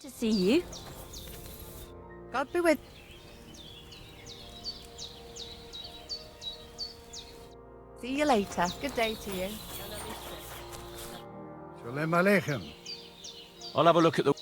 To see you. God be with. See you later. Good day to you. Shalom Aleichem. I'll have a look at the...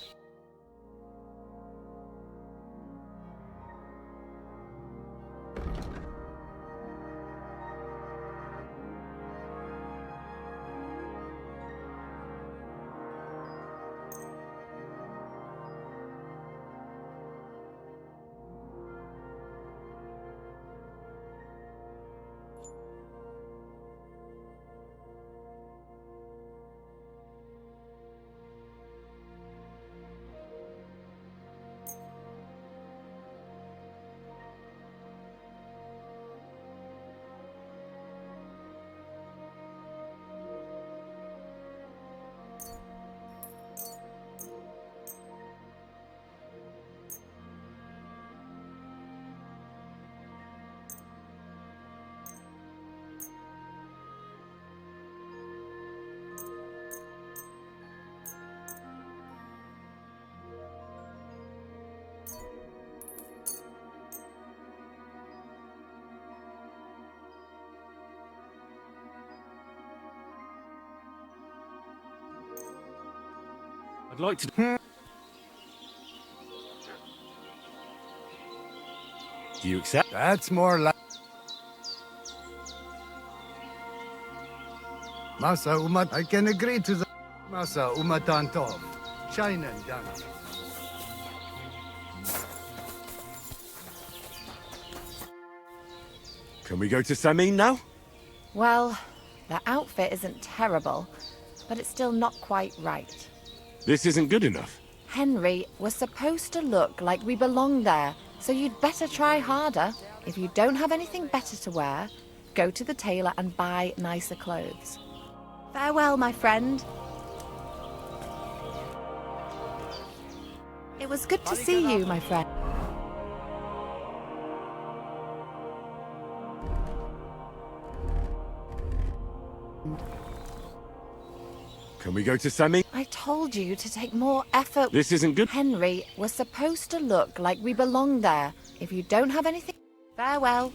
I'd like to... Do you accept? That's more like Masa Umat. I can agree to the Masa Umatan Tov. Shine and dance. Can we go to Samin now? Well, the outfit isn't terrible, but it's still not quite right. This isn't good enough. Henry, we're supposed to look like we belong there, so you'd better try harder. If you don't have anything better to wear, go to the tailor and buy nicer clothes. Farewell, my friend. It was good to see you, my friend. Can we go to Samin? I told you to take more effort. This isn't good. Henry, we're supposed to look like we belong there. If you don't have anything... Farewell.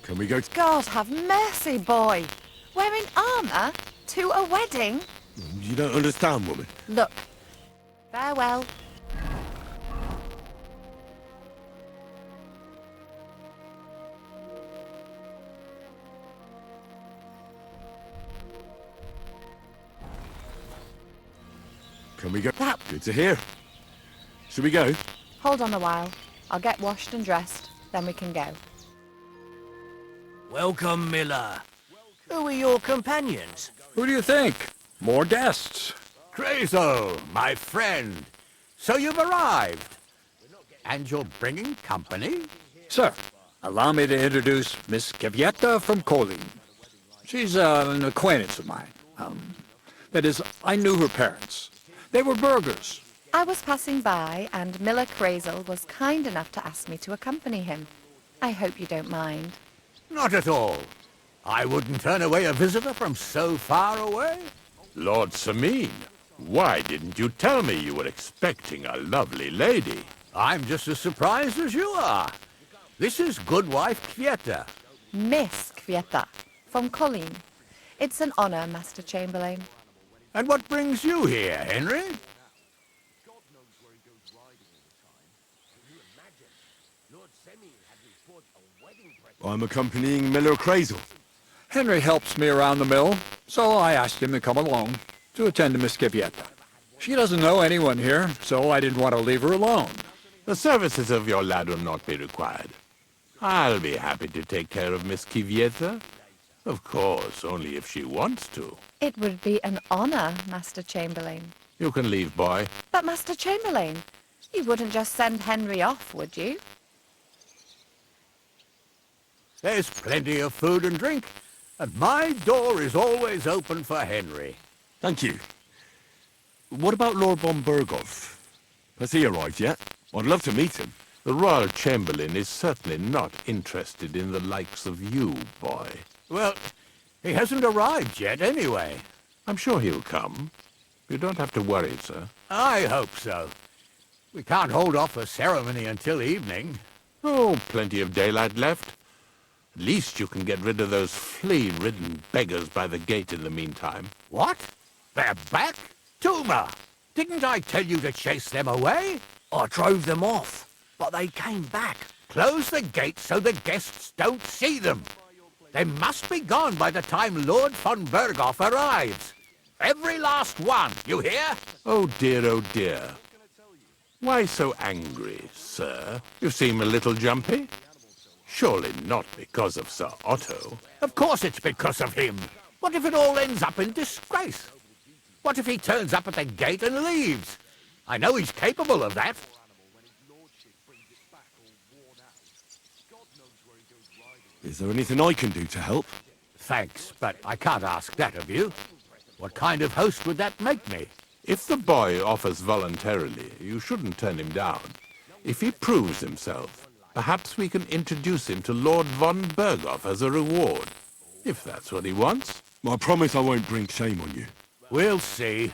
Can we go to... God have mercy, boy. Wearing armour to a wedding? You don't understand, woman. Look, farewell. Can we go... That- Good to hear. Should we go? Hold on a while. I'll get washed and dressed, then we can go. Welcome, Miller. Who are your companions? Who do you think? More guests. Crazo, my friend. So you've arrived. And you're bringing company? Sir, allow me to introduce Miss Kvieta from Kolin. She's an acquaintance of mine. That is, I knew her parents. They were burghers. I was passing by, and Miller Crazel was kind enough to ask me to accompany him. I hope you don't mind. Not at all. I wouldn't turn away a visitor from so far away. Lord Sameen, why didn't you tell me you were expecting a lovely lady? I'm just as surprised as you are. This is good wife Kvieta. Miss Kvieta, from Colleen. It's an honour, Master Chamberlain. And what brings you here, Henry? I'm accompanying Miller Crazel. Henry helps me around the mill, so I asked him to come along to attend to Miss Kvieta. She doesn't know anyone here, so I didn't want to leave her alone. The services of your lad will not be required. I'll be happy to take care of Miss Kvieta. Of course, only if she wants to. It would be an honour, Master Chamberlain. You can leave, boy. But, Master Chamberlain, you wouldn't just send Henry off, would you? There's plenty of food and drink, and my door is always open for Henry. Thank you. What about Lord von Berghoff? Has he arrived yet? I'd love to meet him. The Royal Chamberlain is certainly not interested in the likes of you, boy. Well, he hasn't arrived yet anyway. I'm sure he'll come. You don't have to worry, sir. I hope so. We can't hold off the ceremony until evening. Oh, plenty of daylight left. At least you can get rid of those flea-ridden beggars by the gate in the meantime. What? They're back? Tuma! Didn't I tell you to chase them away? I drove them off, but they came back. Close the gate so the guests don't see them. They must be gone by the time Lord von Berghoff arrives. Every last one, you hear? Oh dear, oh dear. Why so angry, sir? You seem a little jumpy. Surely not because of Sir Otto. Of course it's because of him. What if it all ends up in disgrace? What if he turns up at the gate and leaves? I know he's capable of that. Is there anything I can do to help? Thanks, but I can't ask that of you. What kind of host would that make me? If the boy offers voluntarily, you shouldn't turn him down. If he proves himself, perhaps we can introduce him to Lord von Berghoff as a reward. If that's what he wants. I promise I won't bring shame on you. We'll see.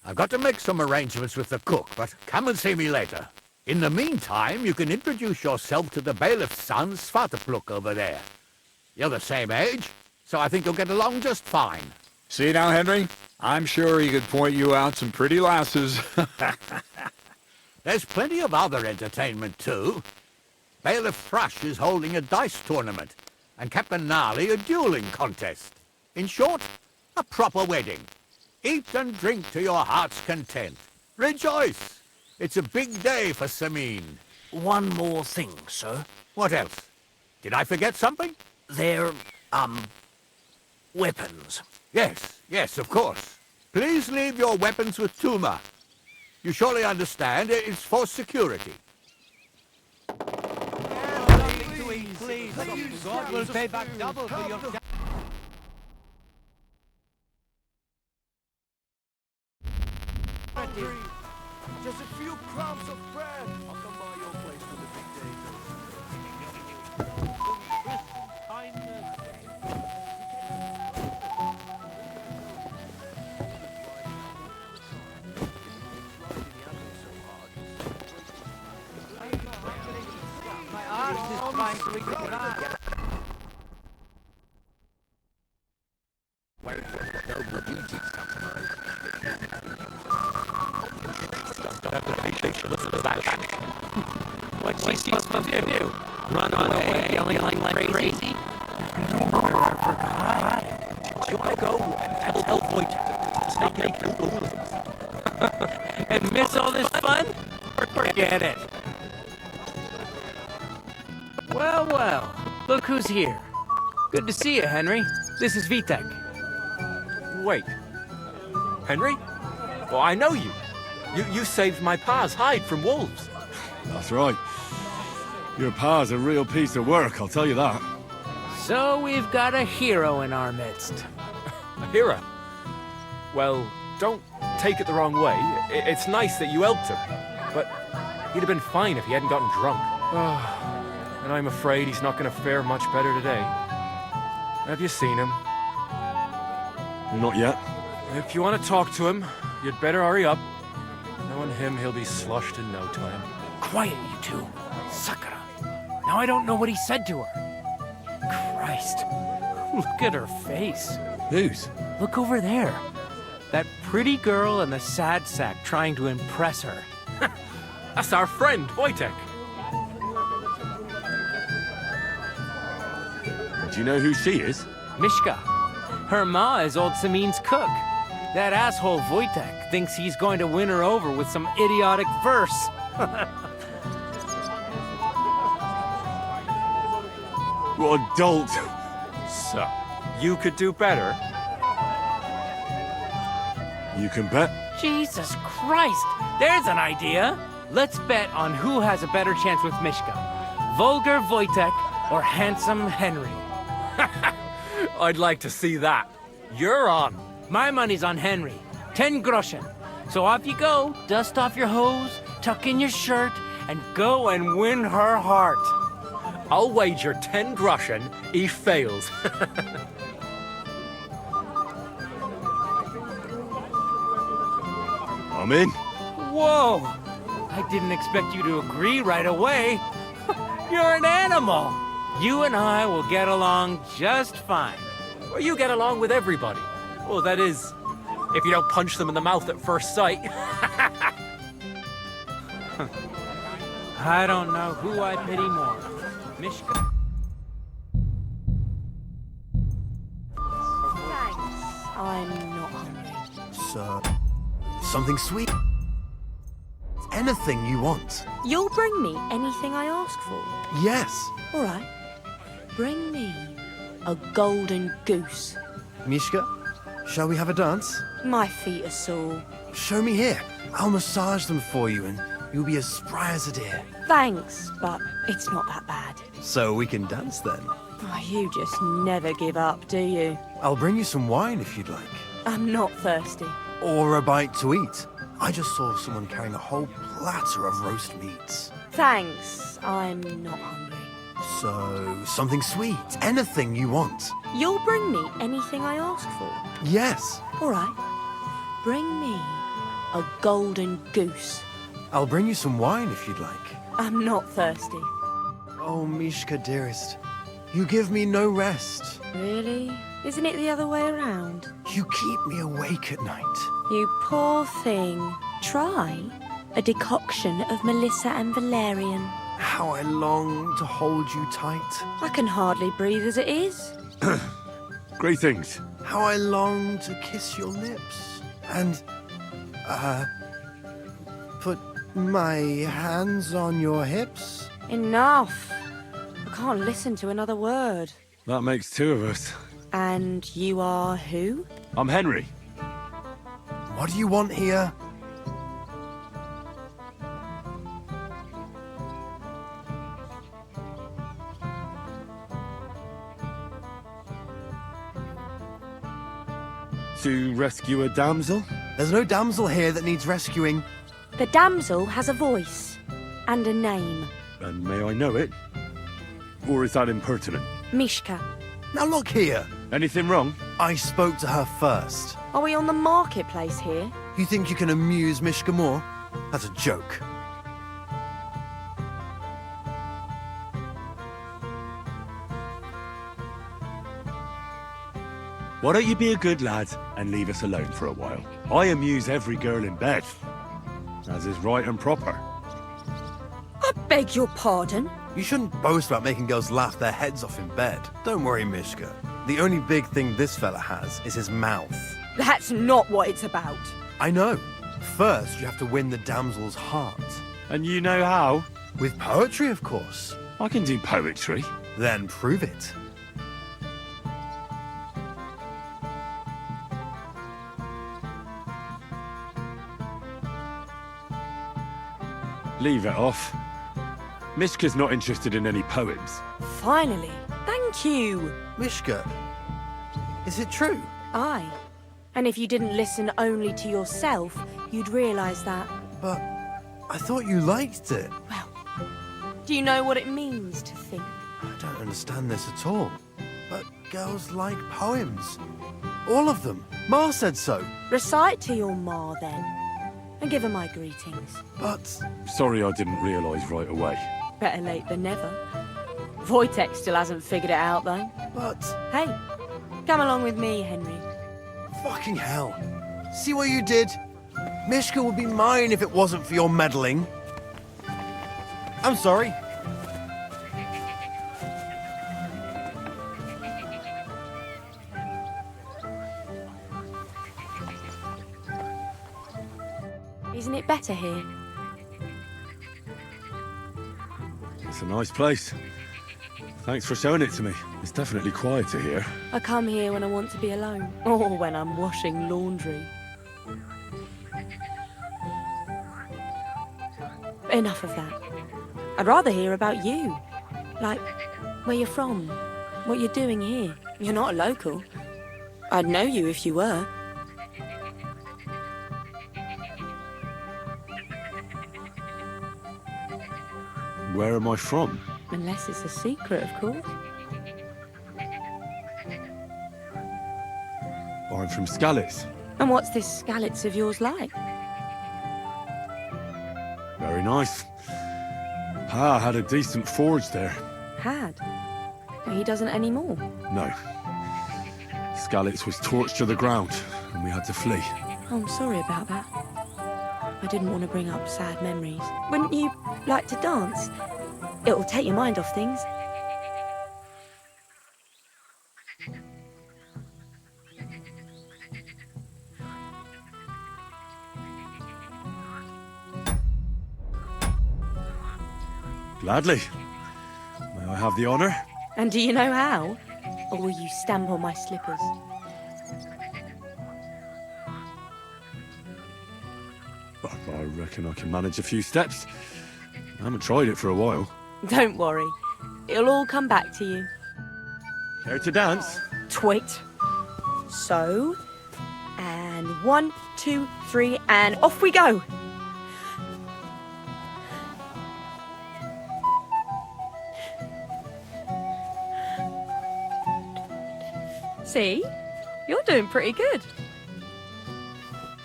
I've got to make some arrangements with the cook, but come and see me later. In the meantime, you can introduce yourself to the bailiff's son, Svartepluk, over there. You're the same age, so I think you'll get along just fine. See now, Henry? I'm sure he could point you out some pretty lasses. There's plenty of other entertainment, too. Bailiff Thrush is holding a dice tournament, and Captain Gnarly a dueling contest. In short, a proper wedding. Eat and drink to your heart's content. Rejoice! It's a big day for Sameen. One more thing, sir. What else? Did I forget something? They're, weapons. Yes, of course. Please leave your weapons with Tuma. You surely understand it's for security. God will pay back double for your... Just a few crumbs of bread. I'll come by your place for the big day. My arse is trying to reach the ground. back. What's she supposed to do? Run away, yelling like crazy? Do I go and tell Wojtek to take it to And miss all this fun? Forget it. Well, well, look who's here. Good to see you, Henry. This is Vitek. Wait. Henry? Well, I know you. You saved my pa's hide from wolves. That's right. Your pa's a real piece of work, I'll tell you that. So we've got a hero in our midst. A hero? Well, don't take it the wrong way. It's nice that you helped him. But he'd have been fine if he hadn't gotten drunk. And I'm afraid he's not going to fare much better today. Have you seen him? Not yet. If you want to talk to him, you'd better hurry up. Knowing him, he'll be sloshed in no time. Quiet, you two. Sakura. Now I don't know what he said to her. Christ. Look at her face. Whose? Look over there. That pretty girl in the sad sack trying to impress her. That's our friend, Wojtek. Do you know who she is? Mishka. Her ma is old Samin's cook. That asshole Wojtek thinks he's going to win her over with some idiotic verse. What a dolt. So, you could do better. You can bet. Jesus Christ! There's an idea! Let's bet on who has a better chance with Mishka. Vulgar Wojtek or handsome Henry. I'd like to see that. You're on. My money's on Henry. 10 groschen. So off you go, dust off your hose, tuck in your shirt, and go and win her heart. I'll wager 10 groschen he fails. I'm in. Whoa! I didn't expect you to agree right away. You're an animal. You and I will get along just fine. Well, you get along with everybody. Well, that is, if you don't punch them in the mouth at first sight. I don't know who I pity more. Mishka. I'm not hungry. So, something sweet. Anything you want. You'll bring me anything I ask for? Yes. All right. Bring me a golden goose. Mishka, shall we have a dance? My feet are sore. Show me here. I'll massage them for you and you'll be as spry as a deer. Thanks, but it's not that bad. So we can dance then. Oh, you just never give up, do you? I'll bring you some wine if you'd like. I'm not thirsty. Or a bite to eat. I just saw someone carrying a whole platter of roast meats. Thanks, I'm not hungry. So, something sweet. Anything you want. You'll bring me anything I ask for? Yes. All right. Bring me a golden goose. I'll bring you some wine if you'd like. I'm not thirsty. Oh, Mishka, dearest. You give me no rest. Really? Isn't it the other way around? You keep me awake at night. You poor thing. Try a decoction of Melissa and Valerian. How I long to hold you tight. I can hardly breathe as it is. Great things. How I long to kiss your lips. And, put my hands on your hips. Enough. I can't listen to another word. That makes two of us. And you are who? I'm Henry. What do you want here? To rescue a damsel? There's no damsel here that needs rescuing. The damsel has a voice and a name. And may I know it? Or is that impertinent? Mishka. Now look here. Anything wrong? I spoke to her first. Are we on the marketplace here? You think you can amuse Mishka more? That's a joke. Why don't you be a good lad and leave us alone for a while? I amuse every girl in bed, as is right and proper. Beg your pardon? You shouldn't boast about making girls laugh their heads off in bed. Don't worry, Mishka. The only big thing this fella has is his mouth. That's not what it's about. I know. First, you have to win the damsel's heart. And you know how? With poetry, of course. I can do poetry. Then prove it. Leave it off. Mishka's not interested in any poems. Finally. Thank you. Mishka, is it true? Aye. And if you didn't listen only to yourself, you'd realise that. But I thought you liked it. Well, do you know what it means to think? I don't understand this at all. But girls like poems. All of them. Ma said so. Recite to your ma, then. And give her my greetings. But... Sorry I didn't realise right away. Better late than never. Wojtek still hasn't figured it out, though. But... Hey, come along with me, Henry. Fucking hell. See what you did? Mishka would be mine if it wasn't for your meddling. I'm sorry. Isn't it better here? It's a nice place. Thanks for showing it to me. It's definitely quieter here. I come here when I want to be alone. Or when I'm washing laundry. Enough of that. I'd rather hear about you. Like, where you're from. What you're doing here. You're not a local. I'd know you if you were. Where am I from? Unless it's a secret, of course. I'm from Skalitz. And what's this Skalitz of yours like? Very nice. Pa had a decent forge there. Had? He doesn't anymore. No. Skalitz was torched to the ground, and we had to flee. Oh, I'm sorry about that. I didn't want to bring up sad memories. Wouldn't you like to dance? It'll take your mind off things. Gladly. May I have the honour? And do you know how? Or will you stamp on my slippers? I reckon I can manage a few steps. I haven't tried it for a while. Don't worry. It'll all come back to you. Care to dance? Twit. So, and 1, 2, 3, and off we go. See? You're doing pretty good.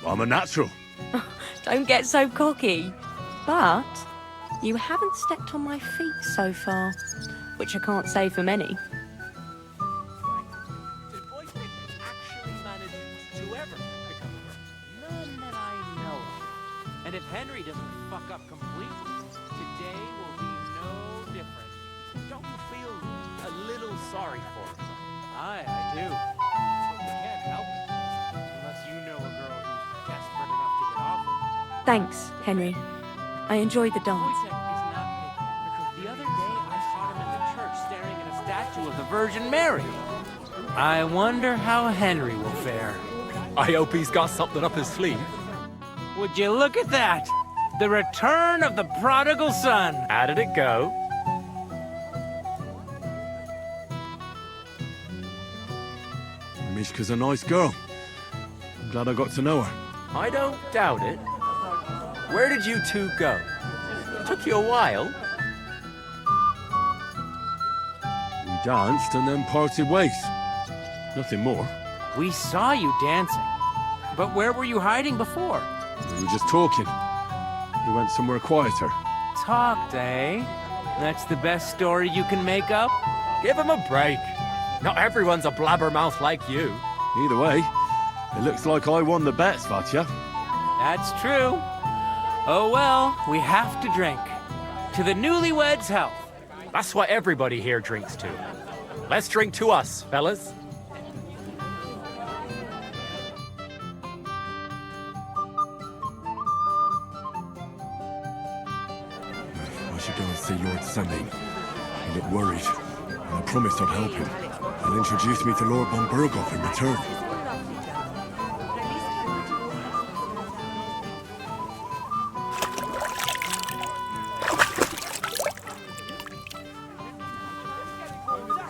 I'm a natural. Don't get so cocky. But you haven't stepped on my feet so far, which I can't say for many. Did Wojtek actually manage to ever pick up her? None that I know of. And if Henry doesn't fuck up completely, today will be no different. Don't you feel a little sorry for him? I do. But we can't help it. Unless you know a girl who's desperate enough to get off of. Thanks, Henry. I enjoyed the dance. Wojtek is not picky, because the other day I caught him in the church staring at a statue of the Virgin Mary. I wonder how Henry will fare. I hope he's got something up his sleeve. Would you look at that? The return of the prodigal son. How did it go? Mishka's a nice girl. I'm glad I got to know her. I don't doubt it. Where did you two go? Took you a while. We danced and then parted ways. Nothing more. We saw you dancing. But where were you hiding before? We were just talking. We went somewhere quieter. Talked, eh? That's the best story you can make up? Give him a break. Not everyone's a blabbermouth like you. Either way, it looks like I won the bet, Svatya. That's true. Oh well, we have to drink. To the newlyweds' health. That's what everybody here drinks to. Let's drink to us, fellas. I should go and see Lord Sending. He looked worried, and I promised I'd help him. He'll introduce me to Lord von Berghoff in return.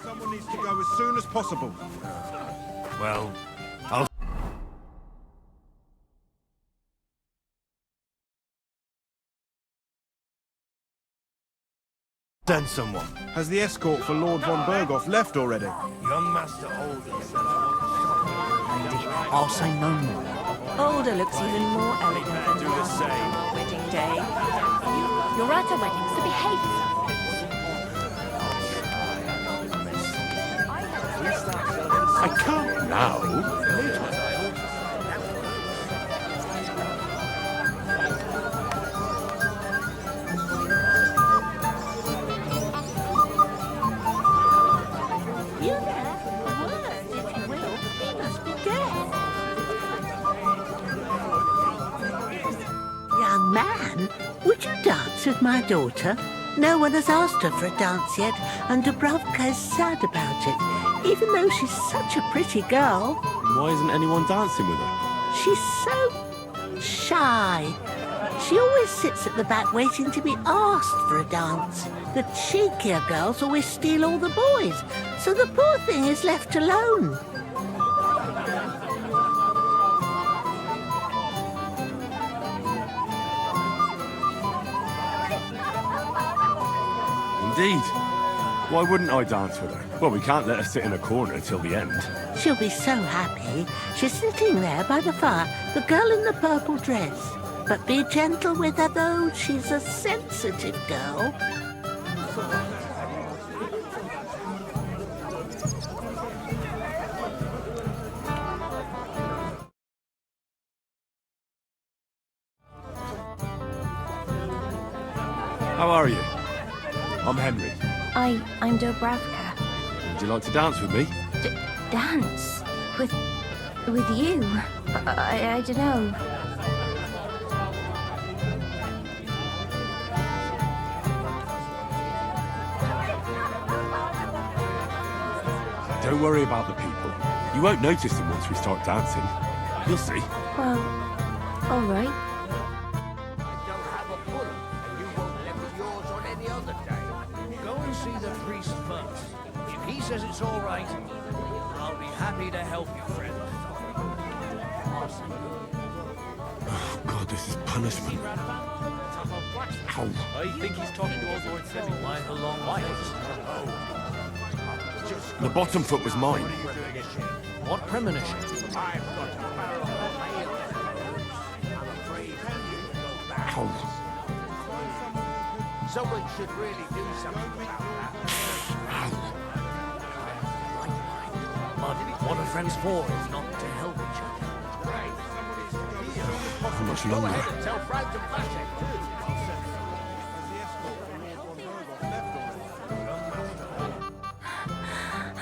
Someone needs to go as soon as possible. Well, I'll... send someone. Has the escort for Lord von Berghoff left already? Young Master Alder said Lady, I'll say no more. Alder looks even more elegant than last time on our wedding day. You're at a wedding, so behave. I can't now. Later. You there? Word, if you will. He must be dead. Young man, would you dance with my daughter? No one has asked her for a dance yet, and Dubravka is sad about it, even though she's such a pretty girl. Why isn't anyone dancing with her? She's so shy. She always sits at the back waiting to be asked for a dance. The cheekier girls always steal all the boys, so the poor thing is left alone. Indeed. Why wouldn't I dance with her? Well, we can't let her sit in a corner till the end. She'll be so happy. She's sitting there by the fire, the girl in the purple dress. But be gentle with her, though. She's a sensitive girl. How are you? I'm Henry. I'm Dubravka. Would you like to dance with me? Dance? With you? I don't know. Don't worry about the people. You won't notice them once we start dancing. You'll see. Well, all right. Go and see the priest first. If he says it's all right, I'll be happy to help you, friend. Oh, God, this is punishment. Ow. I think he's talking to old Lord Sending. Why the long The bottom foot was mine. What premonition? Ow. Someone should really do something about that. But what are friends for if not to help each other? How much longer? Tell Frank to flash it.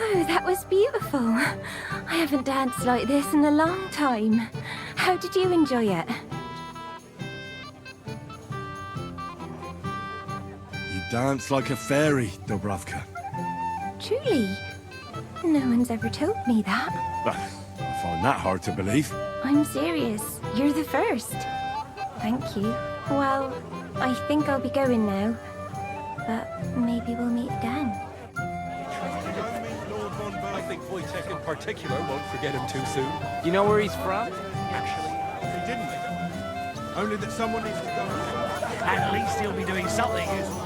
Oh, that was beautiful. I haven't danced like this in a long time. How did you enjoy it? You dance like a fairy, Dubravka. Truly? No one's ever told me that. I find that hard to believe. I'm serious. You're the first. Thank you. Well, I think I'll be going now. But maybe we'll meet again. I think Wojtek in particular won't forget him too soon. You know where he's from? Actually, He didn't. Only that someone needs to go. At least he'll be doing something useful.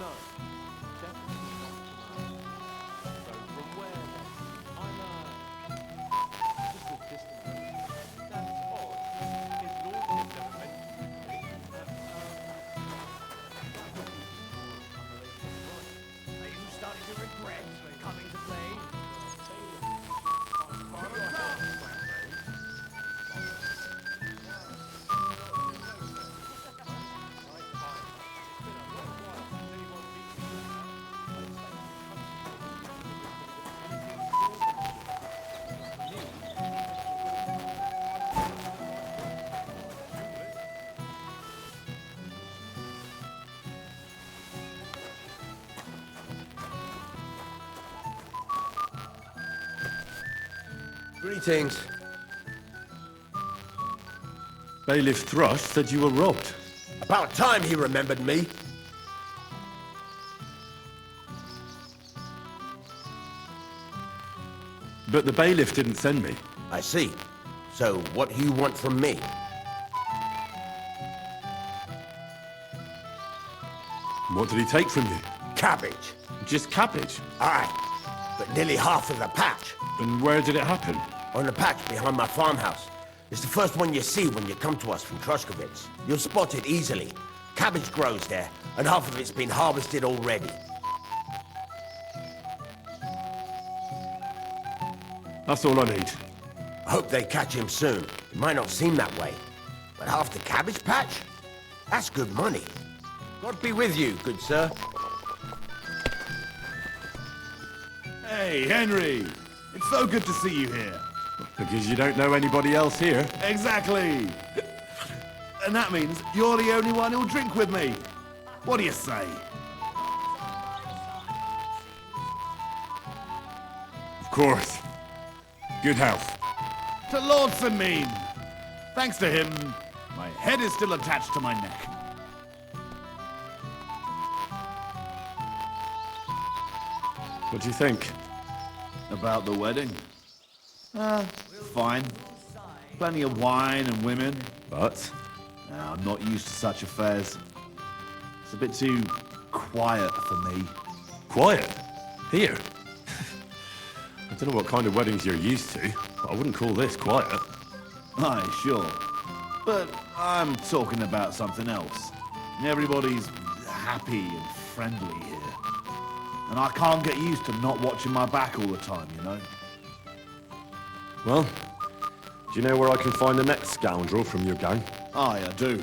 No, definitely not tomorrow. So from where then? I'm just a distant relative. That's odd. His lordship never mentioned it to me. That would be more unrelated, right? Are you starting to regret coming to play? Greetings. Bailiff Thrush said you were robbed. About time he remembered me. But the bailiff didn't send me. I see. So, what do you want from me? What did he take from you? Cabbage. Just cabbage? Aye, but nearly half of the patch. And where did it happen? On the patch behind my farmhouse. It's the first one you see when you come to us from Trushkovitz. You'll spot it easily. Cabbage grows there, and half of it's been harvested already. That's all I need. I hope they catch him soon. It might not seem that way, but half the cabbage patch? That's good money. God be with you, good sir. Hey, Henry! It's so good to see you here. Because you don't know anybody else here. Exactly! And that means you're the only one who'll drink with me. What do you say? Of course. Good health. To Lord Samin! Thanks to him, my head is still attached to my neck. What do you think? About the wedding? Fine. Plenty of wine and women. But? I'm not used to such affairs. It's a bit too quiet for me. Quiet? Here? I don't know what kind of weddings you're used to, but I wouldn't call this quiet. Aye, sure. But I'm talking about something else. Everybody's happy and friendly here. And I can't get used to not watching my back all the time, you know? Well, do you know where I can find the next scoundrel from your gang? Aye, I do.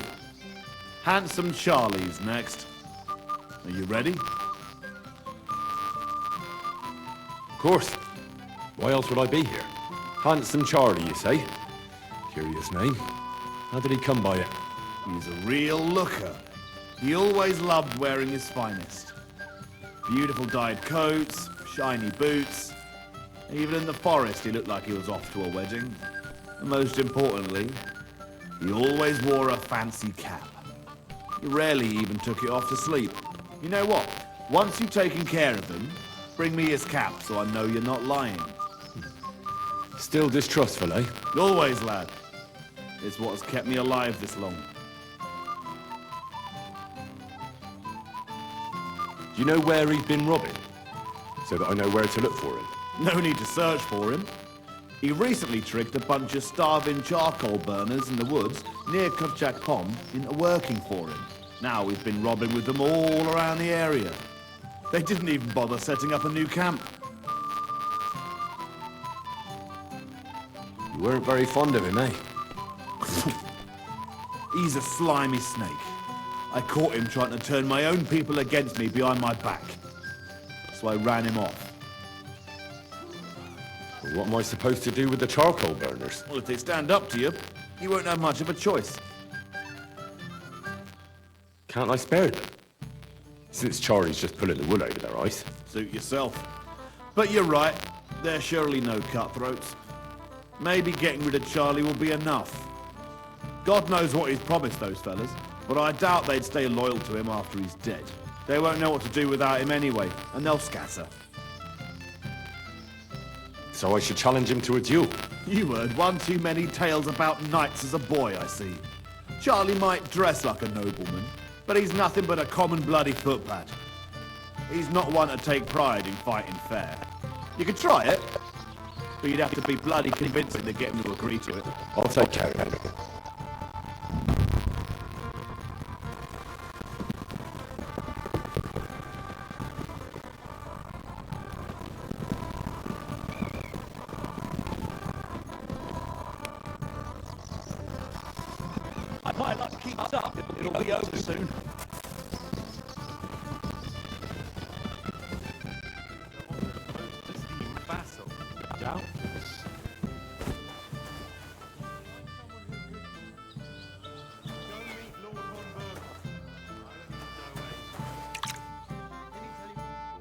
Handsome Charlie's next. Are you ready? Of course. Why else would I be here? Handsome Charlie, you say? Curious name. How did he come by it? He's a real looker. He always loved wearing his finest. Beautiful dyed coats, shiny boots. Even in the forest, he looked like he was off to a wedding. And most importantly, he always wore a fancy cap. He rarely even took it off to sleep. You know what? Once you've taken care of him, bring me his cap so I know you're not lying. Still distrustful, eh? Always, lad. It's what has kept me alive this long. Do you know where he's been robbing? So that I know where to look for him. No need to search for him. He recently tricked a bunch of starving charcoal burners in the woods near Kovchak Pond into working for him. Now he's been robbing with them all around the area. They didn't even bother setting up a new camp. You weren't very fond of him, eh? He's a slimy snake. I caught him trying to turn my own people against me behind my back. So I ran him off. Well, what am I supposed to do with the charcoal burners? Well, if they stand up to you, you won't have much of a choice. Can't I spare them? Since Charlie's just pulling the wool over their eyes. Suit yourself. But you're right, they're surely no cutthroats. Maybe getting rid of Charlie will be enough. God knows what he's promised those fellas, but I doubt they'd stay loyal to him after he's dead. They won't know what to do without him anyway, and they'll scatter. So I should challenge him to a duel? You heard one too many tales about knights as a boy, I see. Charlie might dress like a nobleman, but he's nothing but a common bloody footpad. He's not one to take pride in fighting fair. You could try it, but you'd have to be bloody convincing to get him to agree to it. I'll take care of it. If my luck keeps up, it'll be over soon.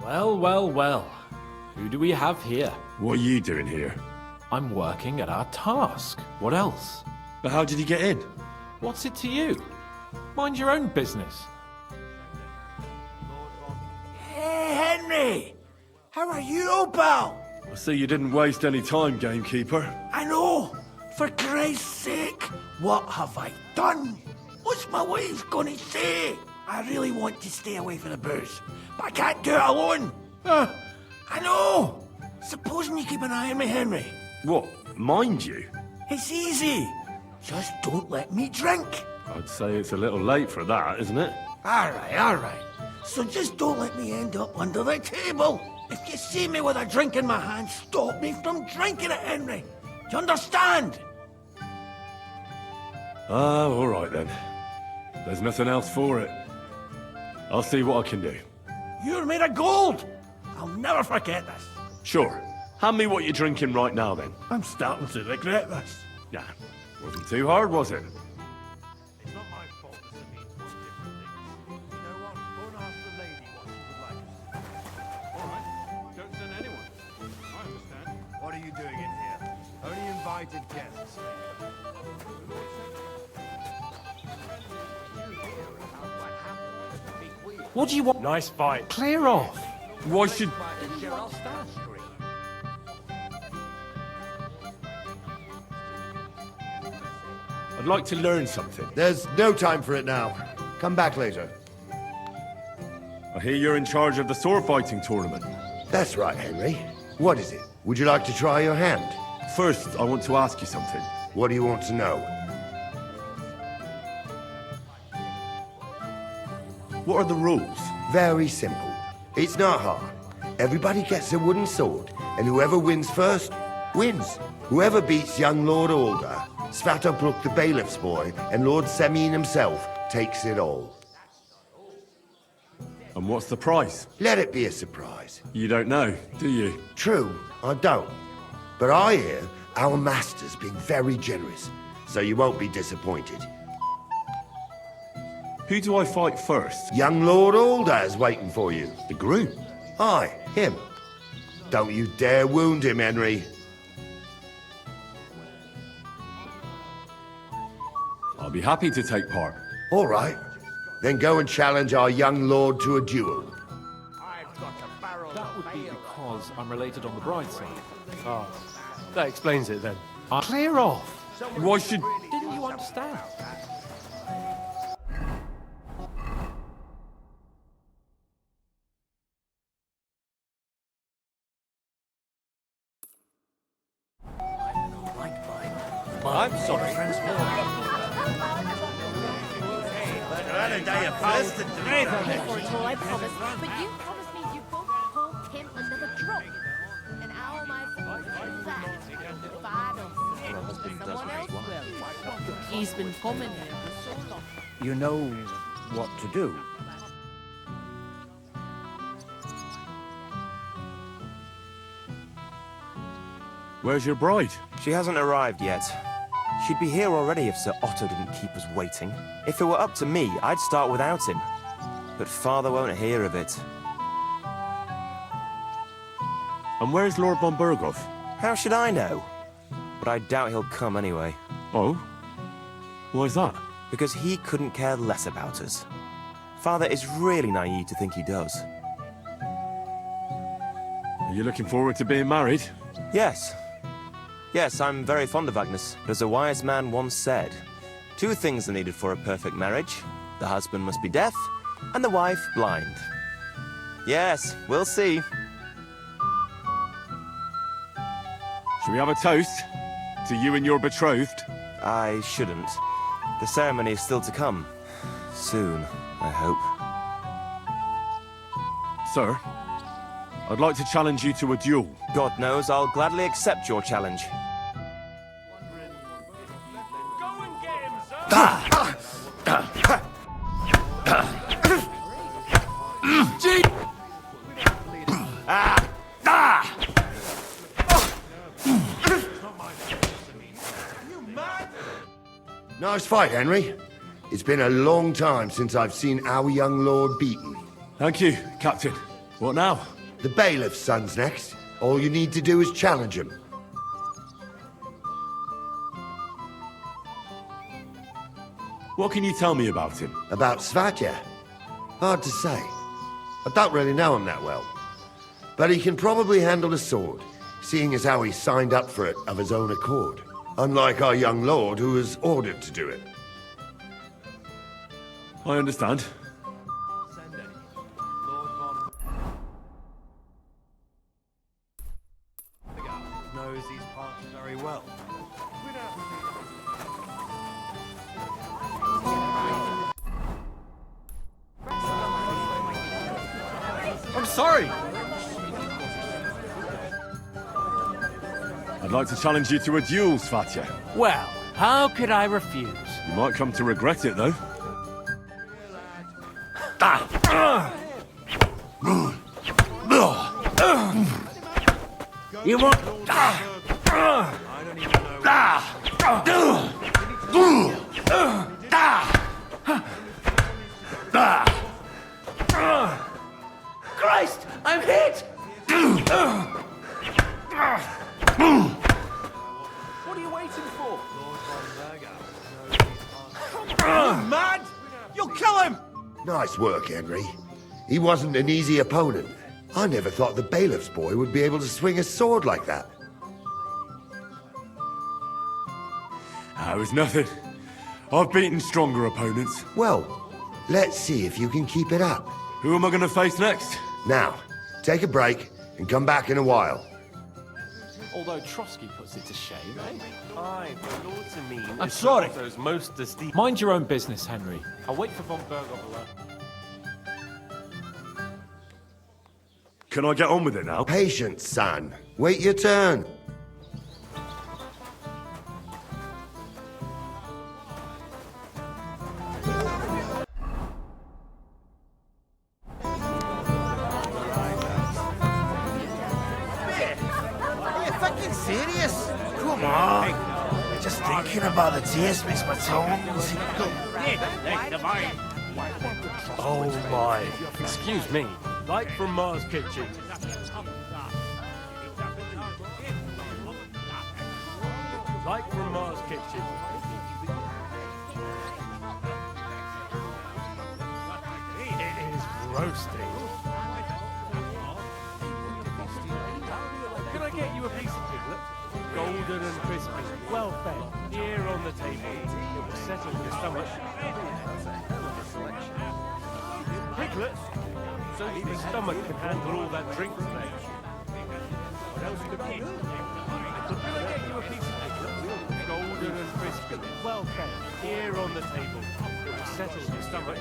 Well, well, well. Who do we have here? What are you doing here? I'm working at our task. What else? But how did you get in? What's it to you? Mind your own business. Hey, Henry! How are you, pal? I see you didn't waste any time, gamekeeper. I know! For Christ's sake, what have I done? What's my wife gonna say? I really want to stay away from the booze, but I can't do it alone. I know! Supposing you keep an eye on me, Henry. What? Mind you? It's easy. Just don't let me drink. I'd say it's a little late for that, isn't it? All right. So just don't let me end up under the table. If you see me with a drink in my hand, stop me from drinking it, Henry. Do you understand? All right then. There's nothing else for it. I'll see what I can do. You're made of gold. I'll never forget this. Sure. Hand me what you're drinking right now, then. I'm starting to regret this. Yeah. Wasn't too hard, was it? It's not my fault this means one different things. You know what? Go and ask the lady what she would like us to do. All right. Don't send anyone. I understand. What are you doing in here? Only invited guests. What do you want? Nice fight. Clear off. Why should... I'd like to learn something. There's no time for it now. Come back later. I hear you're in charge of the sword fighting tournament. That's right, Henry. What is it? Would you like to try your hand? First, I want to ask you something. What do you want to know? What are the rules? Very simple. It's not hard. Everybody gets a wooden sword, and whoever wins first, wins. Whoever beats young Lord Alder, Svatopluk the bailiff's boy, and Lord Semyon himself, takes it all. And what's the price? Let it be a surprise. You don't know, do you? True, I don't. But I hear our master's being very generous, so you won't be disappointed. Who do I fight first? Young Lord Alder's waiting for you. The groom? Aye, him. Don't you dare wound him, Henry. I'll be happy to take part. All right. Then go and challenge our young lord to a duel. That would be because I'm related on the bride's side. Ah, that explains it then. Clear off. Why should... Didn't you understand? I'm sorry. Another day of fasting to me. For it all, I promise. But you promised me you won't pour him another drop. And how am I supposed to do that? If I don't, someone else will. He's been coming here for so long. You know what to do. Where's your bride? She hasn't arrived yet. She'd be here already if Sir Otto didn't keep us waiting. If it were up to me, I'd start without him. But Father won't hear of it. And where's Lord von Berghoff? How should I know? But I doubt he'll come anyway. Oh? Why's that? Because he couldn't care less about us. Father is really naive to think he does. Are you looking forward to being married? Yes. Yes, I'm very fond of Agnes. But as a wise man once said, 2 things are needed for a perfect marriage. The husband must be deaf, and the wife blind. Yes, we'll see. Shall we have a toast? To you and your betrothed? I shouldn't. The ceremony is still to come. Soon, I hope. Sir, I'd like to challenge you to a duel. God knows I'll gladly accept your challenge. Nice fight, Henry. It's been a long time since I've seen our young lord beaten. Thank you, Captain. What now? The bailiff's son's next. All you need to do is challenge him. What can you tell me about him? About Svatja? Hard to say. I don't really know him that well. But he can probably handle a sword, seeing as how he signed up for it of his own accord. Unlike our young lord, who was ordered to do it. I understand. Knows these parts very well. I'm sorry. I'd like to challenge you to a duel, Svatja. Well, how could I refuse? You might come to regret it, though. You want... Christ! I'm hit! What are you waiting for? You mad? You'll kill him! Nice work, Henry. He wasn't an easy opponent. I never thought the bailiff's boy would be able to swing a sword like that. It was nothing. I've beaten stronger opponents. Well, let's see if you can keep it up. Who am I going to face next? Now, take a break and come back in a while. Although Trotsky puts it to shame, eh? Aye, but Lord Zemine I'm is sorry. one of those most esteemed... Mind your own business, Henry. I'll wait for von Berghoff. Can I get on with it now? Patience, son. Wait your turn. Are you fucking serious? Come on. Just thinking about the taste makes my tongue. Oh my. Excuse me. Like from Mars Kitchen. Like from Mars Kitchen. It is roasting. Can I get you a piece of piglet? Golden and crispy, well fed, here on the table. It will settle your stomach. Piglet? So the stomach can handle all that drink today. What else could I do? Can I get you a piece of piglet? Golden and crispy, well fed, here on the table. It will settle your stomach.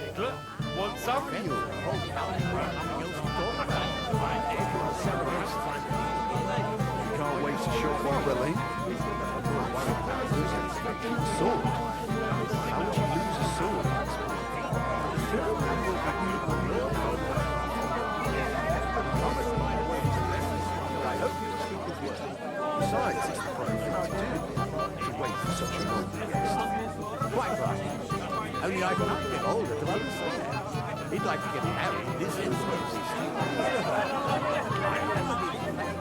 Piglet, want some? Can't waste a short while, Willie. Sword. How would you lose a sword? Besides, it's the proper thing to do. To wait for such a moment. Quite right. Only I can't get older to understand. He'd like to get married in this instance.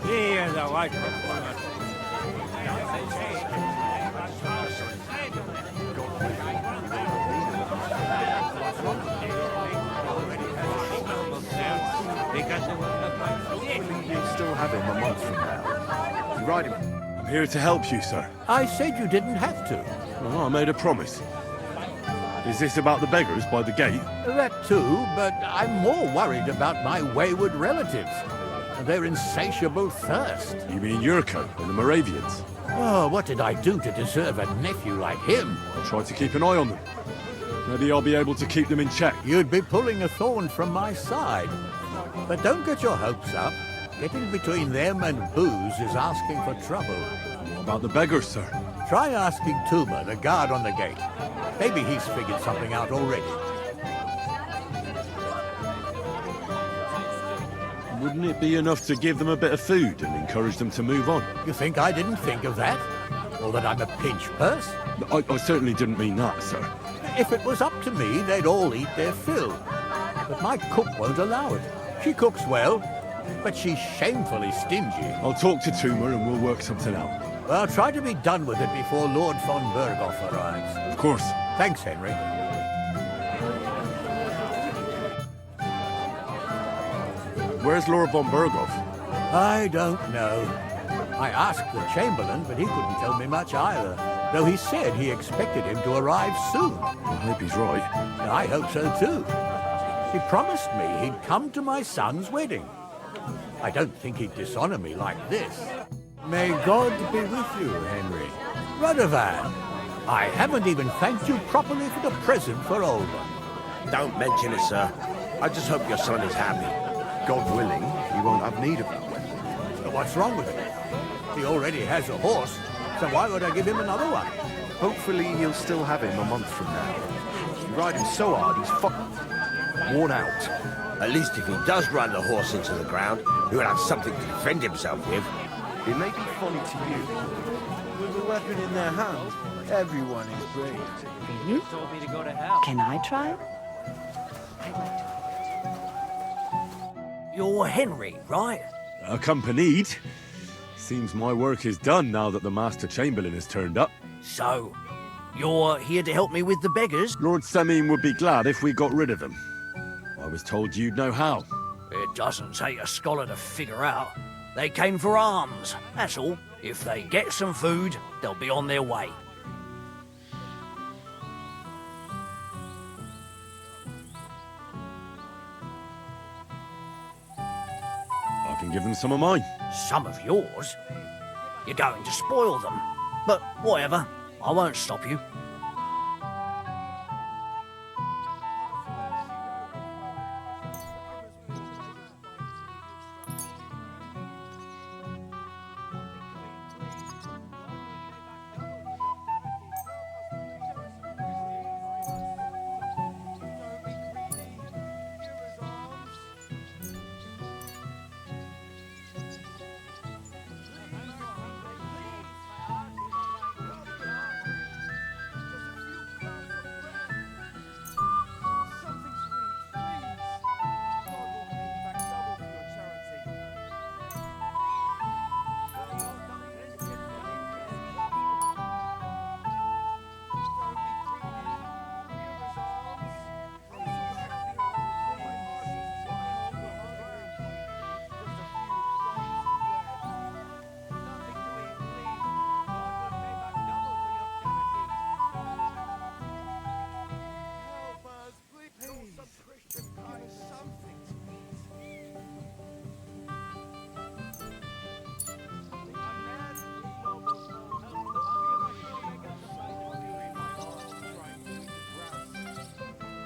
Here's a white You'll still have him a month from now. You ride him. I'm here to help you, sir. I said you didn't have to. Well, I made a promise. Is this about the beggars by the gate? That too, but I'm more worried about my wayward relatives and their insatiable thirst. You mean Yurko and the Moravians? Oh, what did I do to deserve a nephew like him? I'll try to keep an eye on them. Maybe I'll be able to keep them in check. You'd be pulling a thorn from my side. But don't get your hopes up. Getting between them and booze is asking for trouble. What about the beggars, sir? Try asking Tuma, the guard on the gate. Maybe he's figured something out already. Wouldn't it be enough to give them a bit of food and encourage them to move on? You think I didn't think of that? Or that I'm a pinch purse? I certainly didn't mean that, sir. If it was up to me, they'd all eat their fill. But my cook won't allow it. She cooks well, but she's shamefully stingy. I'll talk to Tuma and we'll work something out. Well, try to be done with it before Lord von Berghoff arrives. Of course. Thanks, Henry. Where's Lord von Berghoff? I don't know. I asked the Chamberlain, but he couldn't tell me much either. Though he said he expected him to arrive soon. I hope he's right. I hope so too. He promised me he'd come to my son's wedding. I don't think he'd dishonor me like this. May God be with you, Henry. Radovan, I haven't even thanked you properly for the present for Olga. Don't mention it, sir. I just hope your son is happy. God willing, he won't have need of that weapon. So what's wrong with it? He already has a horse, so why would I give him another one? Hopefully he'll still have him a month from now. You ride him so hard, he's worn out. At least if he does run the horse into the ground, he'll have something to defend himself with. It may be funny to you. With a weapon in their hand, everyone is brave. Really? Told me to go to hell. Can I try? You're Henry, right? Accompanied. Seems my work is done now that the Master Chamberlain has turned up. So, you're here to help me with the beggars? Lord Semine would be glad if we got rid of them. I was told you'd know how. It doesn't take a scholar to figure out. They came for alms, that's all. If they get some food, they'll be on their way. I can give them some of mine. Some of yours? You're going to spoil them. But whatever, I won't stop you.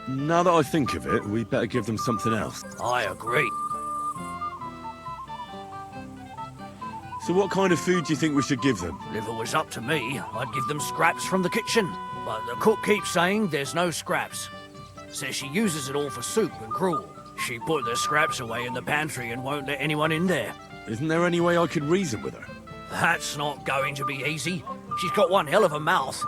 Now that I think of it, we better give them something else. I agree. So what kind of food do you think we should give them? If it was up to me, I'd give them scraps from the kitchen. But the cook keeps saying there's no scraps. Says she uses it all for soup and gruel. She put the scraps away in the pantry and won't let anyone in there. Isn't there any way I could reason with her? That's not going to be easy. She's got one hell of a mouth.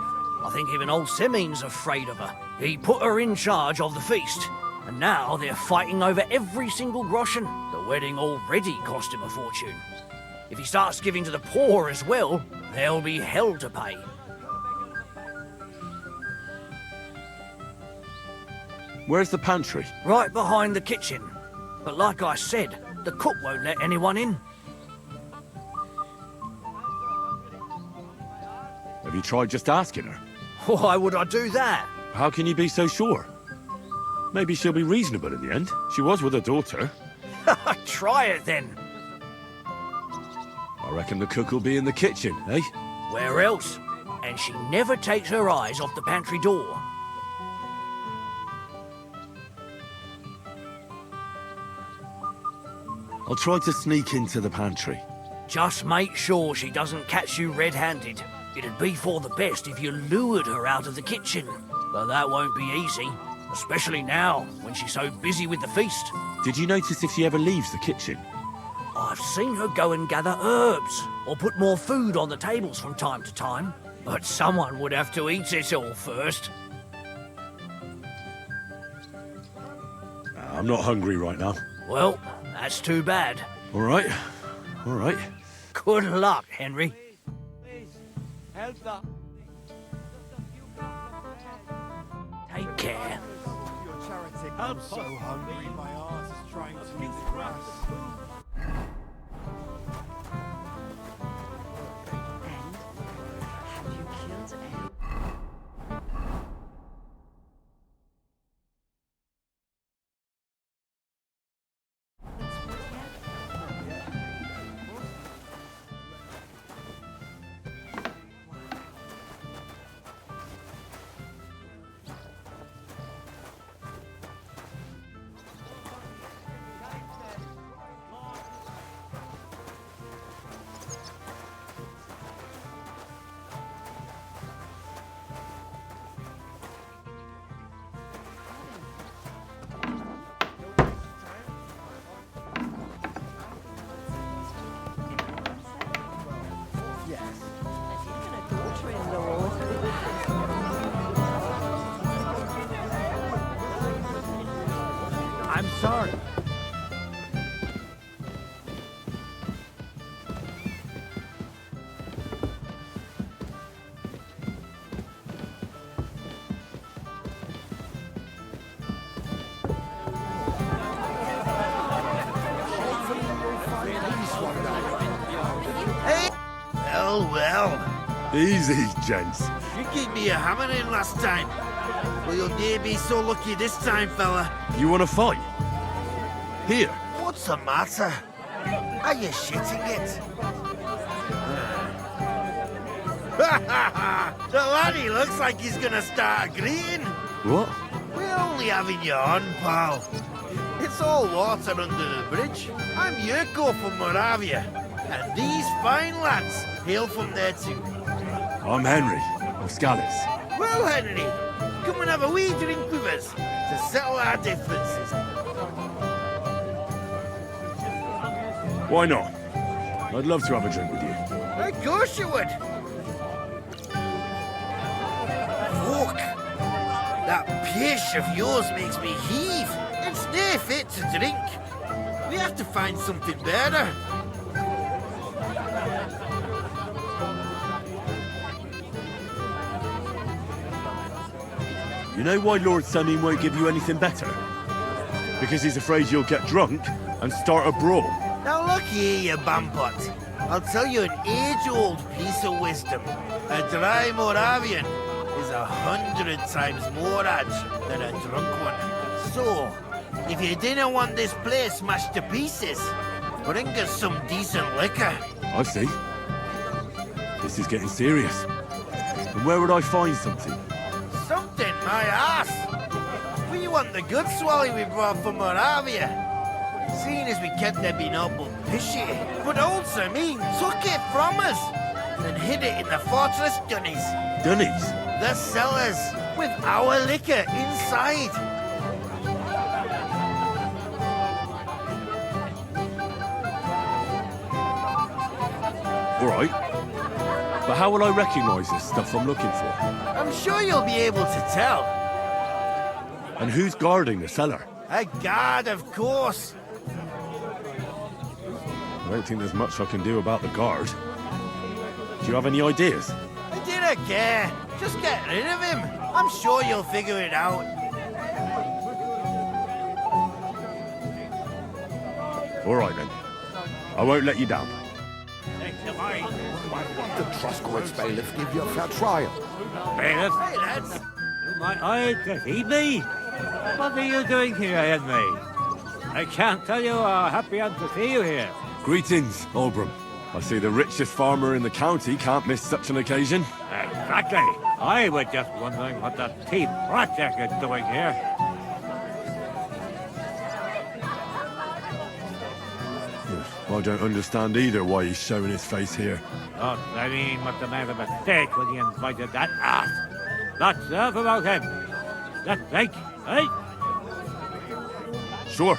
I think even old Semine's afraid of her. He put her in charge of the feast, and now they're fighting over every single groschen. The wedding already cost him a fortune. If he starts giving to the poor as well, there'll be hell to pay. Where's the pantry? Right behind the kitchen. But like I said, the cook won't let anyone in. Have you tried just asking her? Why would I do that? How can you be so sure? Maybe she'll be reasonable in the end. She was with her daughter. Try it then. I reckon the cook will be in the kitchen, eh? Where else? And she never takes her eyes off the pantry door. I'll try to sneak into the pantry. Just make sure she doesn't catch you red-handed. It'd be for the best if you lured her out of the kitchen. But that won't be easy, especially now, when she's so busy with the feast. Did you notice if she ever leaves the kitchen? I've seen her go and gather herbs, or put more food on the tables from time to time. But someone would have to eat it all first. I'm not hungry right now. Well, that's too bad. All right. All right. Good luck, Henry. Help the... Take care. I'm so hungry, my arse is trying to eat the grass. I'm sorry. Hey! Well. Easy, gents. You gave me a hammering last time. Well, you'll near be so lucky this time, fella. You want to fight? Here. What's the matter? Are you shitting it? The laddie looks like he's gonna start agreeing. What? We're only having you on, pal. It's all water under the bridge. I'm Yurko from Moravia, and these fine lads hail from there too. I'm Henry, of Scallis. Well, Henry, come and have a wee drink with us to settle our differences. Why not? I'd love to have a drink with you. Of course you would. Fuck. That pish of yours makes me heave. It's near fit to drink. We have to find something better. You know why Lord Samin won't give you anything better? Because he's afraid you'll get drunk and start a brawl. Now look here, you bampot. I'll tell you an age-old piece of wisdom. A dry Moravian is 100 times more edge than a drunk one. So, if you didn't want this place smashed to pieces, bring us some decent liquor. I see. This is getting serious. And where would I find something? Something, my ass. We want the good swally we brought from Moravia. Seeing as we kept there being all but pishy. But old Samin took it from us and hid it in the fortress dunnies. Dunnies? The cellars, with our liquor inside. All right. But how will I recognise this stuff I'm looking for? I'm sure you'll be able to tell. And who's guarding the cellar? A guard, of course. I don't think there's much I can do about the guard. Do you have any ideas? I didn't care. Just get rid of him. I'm sure you'll figure it out. All right, then. I won't let you down. The Truscowates bailiff give you a fair trial. Bailiff? Hey, lads. my eye deceive me? What are you doing here, Henry? I can't tell you how happy I am to see you here. Greetings, Oldbrum. I see the richest farmer in the county can't miss such an occasion. Exactly. I was just wondering what that Team Project is doing here. I don't understand either why he's showing his face here. Look, I mean, must have made a mistake when he invited that ass. Lots enough about him. Just think, eh? Sure.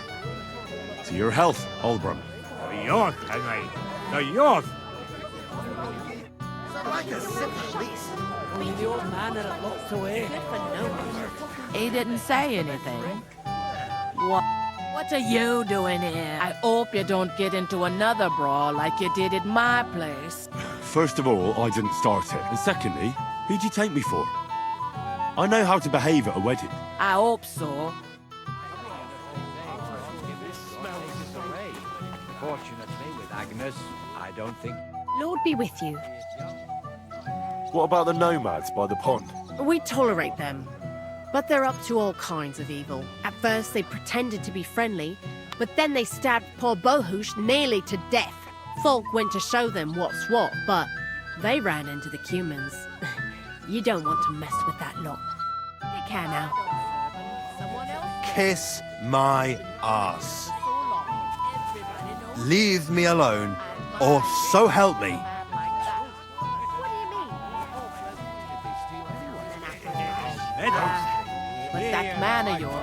To your health, Oldbrum. To yours, Henry. To yours. Like a simple beast. The old man that had looked away. Good for no one. He didn't say anything. What are you doing here? I hope you don't get into another brawl like you did at my place. First of all, I didn't start it. And secondly, who'd you take me for? I know how to behave at a wedding. I hope so. Fortunately, with Agnes, I don't think... Lord be with you. What about the nomads by the pond? We tolerate them, but they're up to all kinds of evil. At first, they pretended to be friendly, but then they stabbed poor Bohush nearly to death. Folk went to show them what's what, but they ran into the Cumans. You don't want to mess with that lot. Take care now. Kiss my ass. Leave me alone, or so help me. But that man of yours...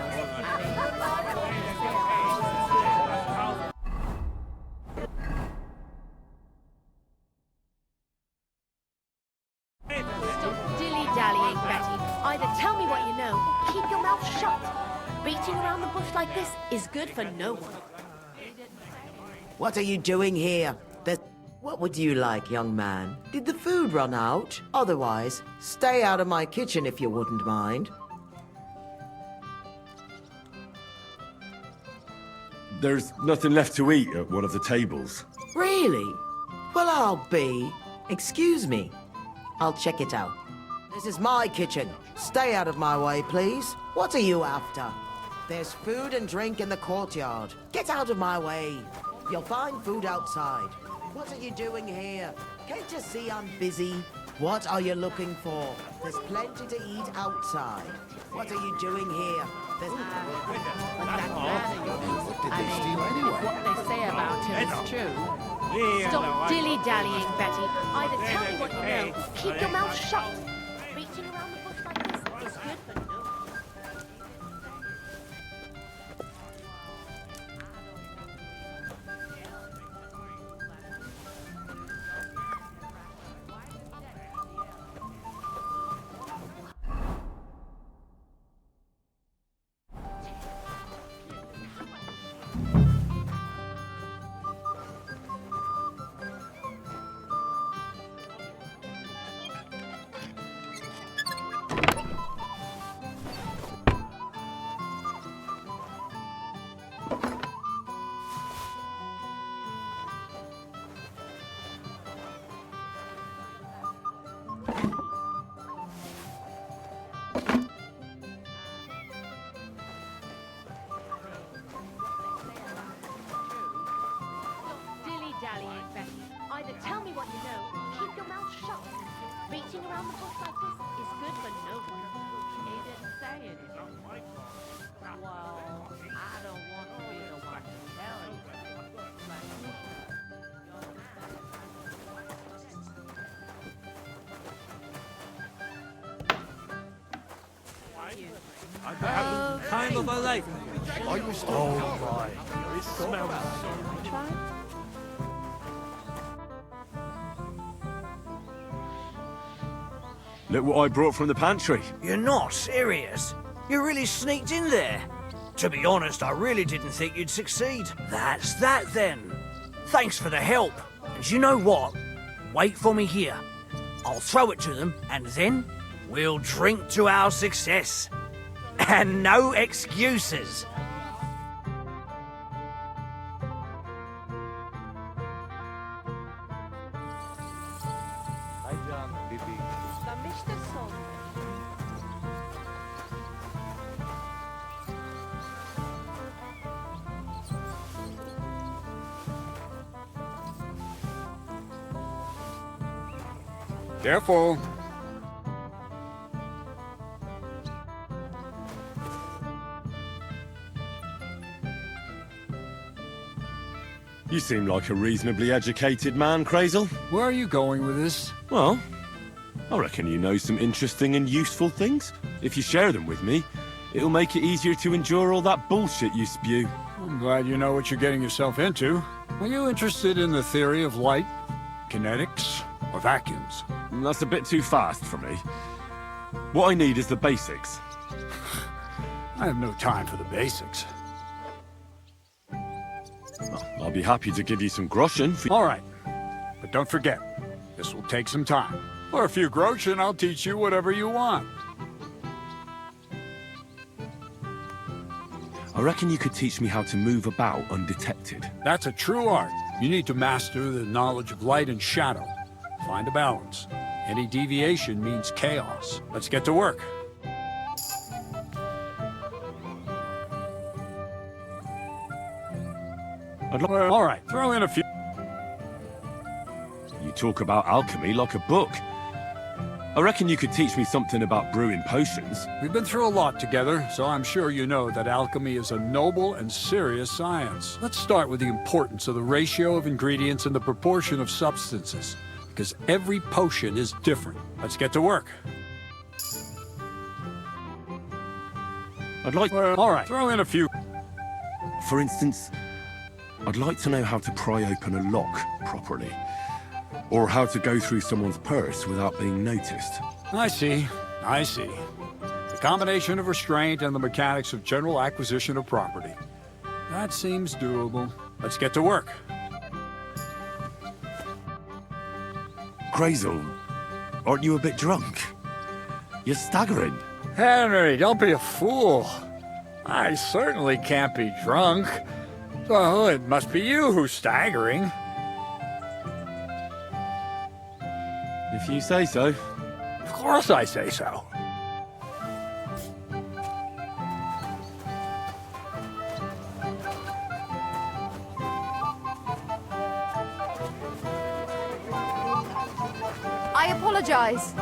Dilly-dallying, Betty. Either tell me what you know, or keep your mouth shut. Beating around the bush like this is good for no one. What are you doing here? What would you like, young man? Did the food run out? Otherwise, stay out of my kitchen if you wouldn't mind. There's nothing left to eat at one of the tables. Really? Well, I'll be. Excuse me. I'll check it out. This is my kitchen. Stay out of my way, please. What are you after? There's food and drink in the courtyard. Get out of my way. You'll find food outside. What are you doing here? Can't you see I'm busy? What are you looking for? There's plenty to eat outside. What are you doing here? There's... But that man of yours... What did they steal anyway? If what they say about him is true... Stop dilly-dallying, Betty. Either tell me what you know, or keep your mouth shut. Beating around the bush like this is good for no one. Dilly-dallying, Betty. Either tell me what you know, or keep your mouth shut. Beating around the bush like this is good for no one. He didn't say anything. Well, I don't want to be the one to tell you. Time of a life. Are you still? Oh my! It smells so. Look what I brought from the pantry. You're not serious? You really sneaked in there? To be honest, I really didn't think you'd succeed. That's that then. Thanks for the help. And you know what? Wait for me here. I'll throw it to them, and then we'll drink to our success. And no excuses. Careful. You seem like a reasonably educated man, Crazel. Where are you going with this? Well, I reckon you know some interesting and useful things. If you share them with me, it'll make it easier to endure all that bullshit you spew. I'm glad you know what you're getting yourself into. Are you interested in the theory of light, kinetics, or vacuums? That's a bit too fast for me. What I need is the basics. I have no time for the basics. I'll be happy to give you some groschen for... All right. But don't forget, this will take some time. For a few groschen, I'll teach you whatever you want. I reckon you could teach me how to move about undetected. That's a true art. You need to master the knowledge of light and shadow. Find a balance. Any deviation means chaos. Let's get to work. All right, throw in a few... You talk about alchemy like a book. I reckon you could teach me something about brewing potions. We've been through a lot together, so I'm sure you know that alchemy is a noble and serious science. Let's start with the importance of the ratio of ingredients and the proportion of substances, because every potion is different. Let's get to work. I'd like... All right, throw in a few... For instance, I'd like to know how to pry open a lock properly. Or how to go through someone's purse without being noticed. I see. I see. The combination of restraint and the mechanics of general acquisition of property. That seems doable. Let's get to work. Crazel, aren't you a bit drunk? You're staggering. Henry, don't be a fool. I certainly can't be drunk. So it must be you who's staggering. If you say so. Of course I say so. I apologize.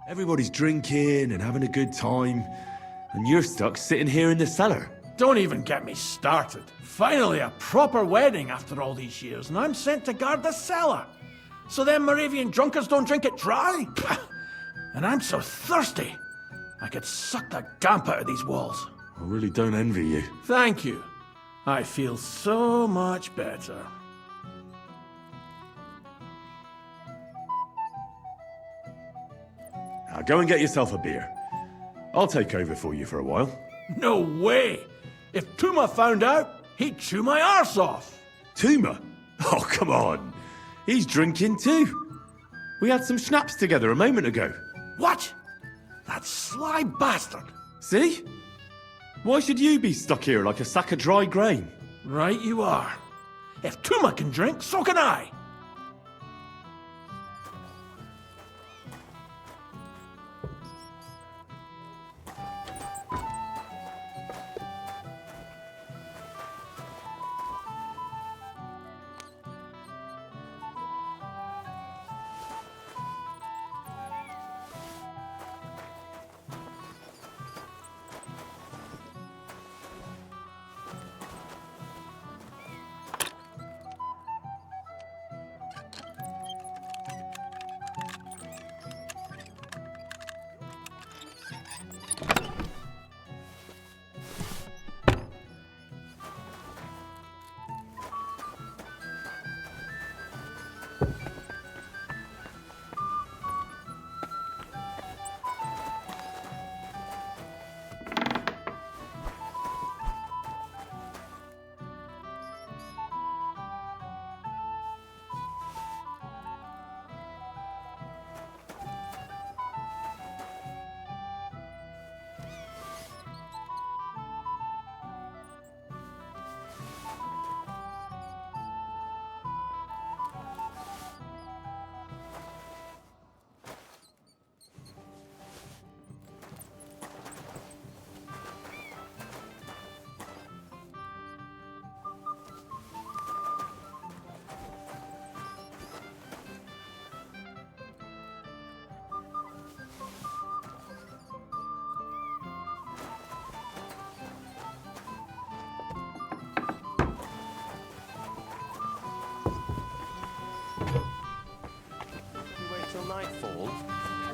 Everybody's drinking and having a good time, and you're stuck sitting here in the cellar. Don't even get me started. Finally, a proper wedding after all these years, and I'm sent to guard the cellar. So them Moravian drunkards don't drink it dry? And I'm so thirsty, I could suck the gamp out of these walls. I really don't envy you. Thank you. I feel so much better. Now go and get yourself a beer. I'll take over for you for a while. No way! If Tuma found out, he'd chew my arse off. Tuma? Oh, come on. He's drinking too. We had some schnapps together a moment ago. What? That sly bastard. See? Why should you be stuck here like a sack of dry grain? Right you are. If Tuma can drink, so can I.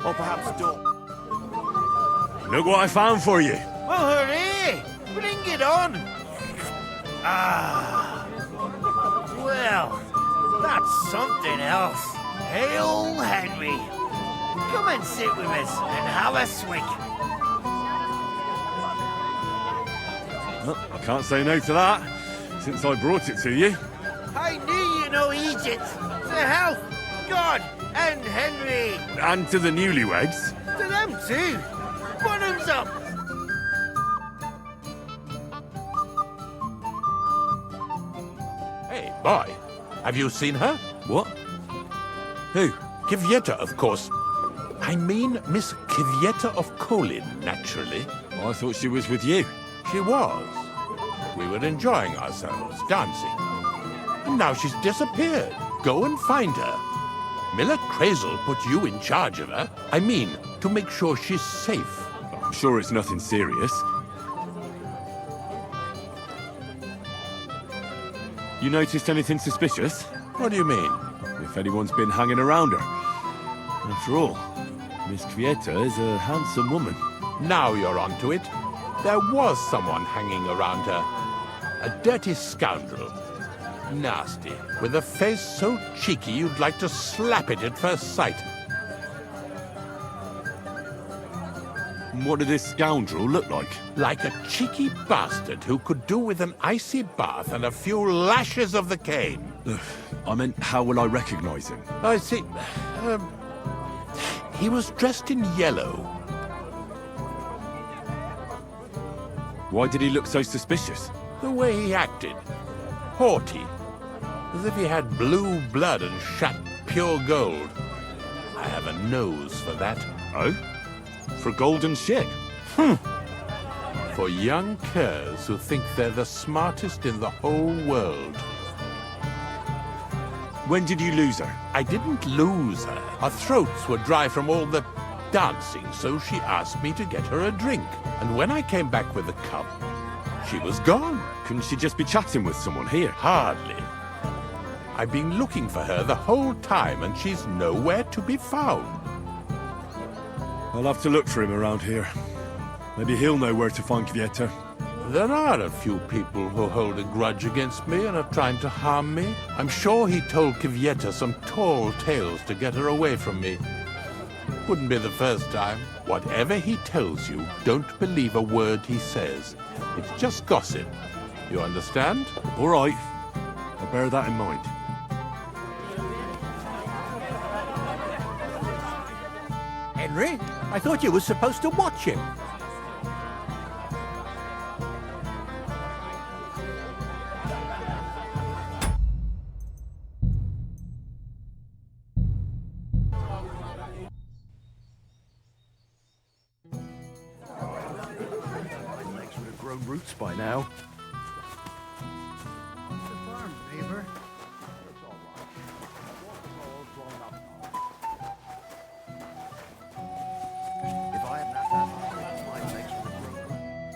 Or perhaps door... Look what I found for you. Well, hooray! Bring it on! Ah. Well, that's something else. Hail, Henry. Come and sit with us and have a swig. Well, I can't say no to that, since I brought it to you. I knew you know Egypt. To health, God, and Henry. And to the newlyweds. To them too. Bottoms up. Hey, boy. Have you seen her? What? Who? Kvyetta, of course. I mean Miss Kvyetta of Kolin, naturally. I thought she was with you. She was. We were enjoying ourselves, dancing. And now she's disappeared. Go and find her. Miller Crazel put you in charge of her. I mean, to make sure she's safe. I'm sure it's nothing serious. You noticed anything suspicious? What do you mean? If anyone's been hanging around her. After all, Miss Kvyetta is a handsome woman. Now you're onto it. There was someone hanging around her. A dirty scoundrel. Nasty, with a face so cheeky you'd like to slap it at first sight. What did this scoundrel look like? Like a cheeky bastard who could do with an icy bath and a few lashes of the cane. I meant, how will I recognize him? I see. He was dressed in yellow. Why did he look so suspicious? The way he acted. Haughty. As if he had blue blood and shot pure gold. I have a nose for that. Oh? For golden shit? For young curs who think they're the smartest in the whole world. When did you lose her? I didn't lose her. Her throats were dry from all the dancing, so she asked me to get her a drink. And when I came back with a cup, she was gone. Couldn't she just be chatting with someone here? Hardly. I've been looking for her the whole time, and she's nowhere to be found. I'll have to look for him around here. Maybe he'll know where to find Kvyetta. There are a few people who hold a grudge against me and are trying to harm me. I'm sure he told Kvyetta some tall tales to get her away from me. Wouldn't be the first time. Whatever he tells you, don't believe a word he says. It's just gossip. You understand? All right. I'll bear that in mind. Henry, I thought you were supposed to watch him. Grown roots by now.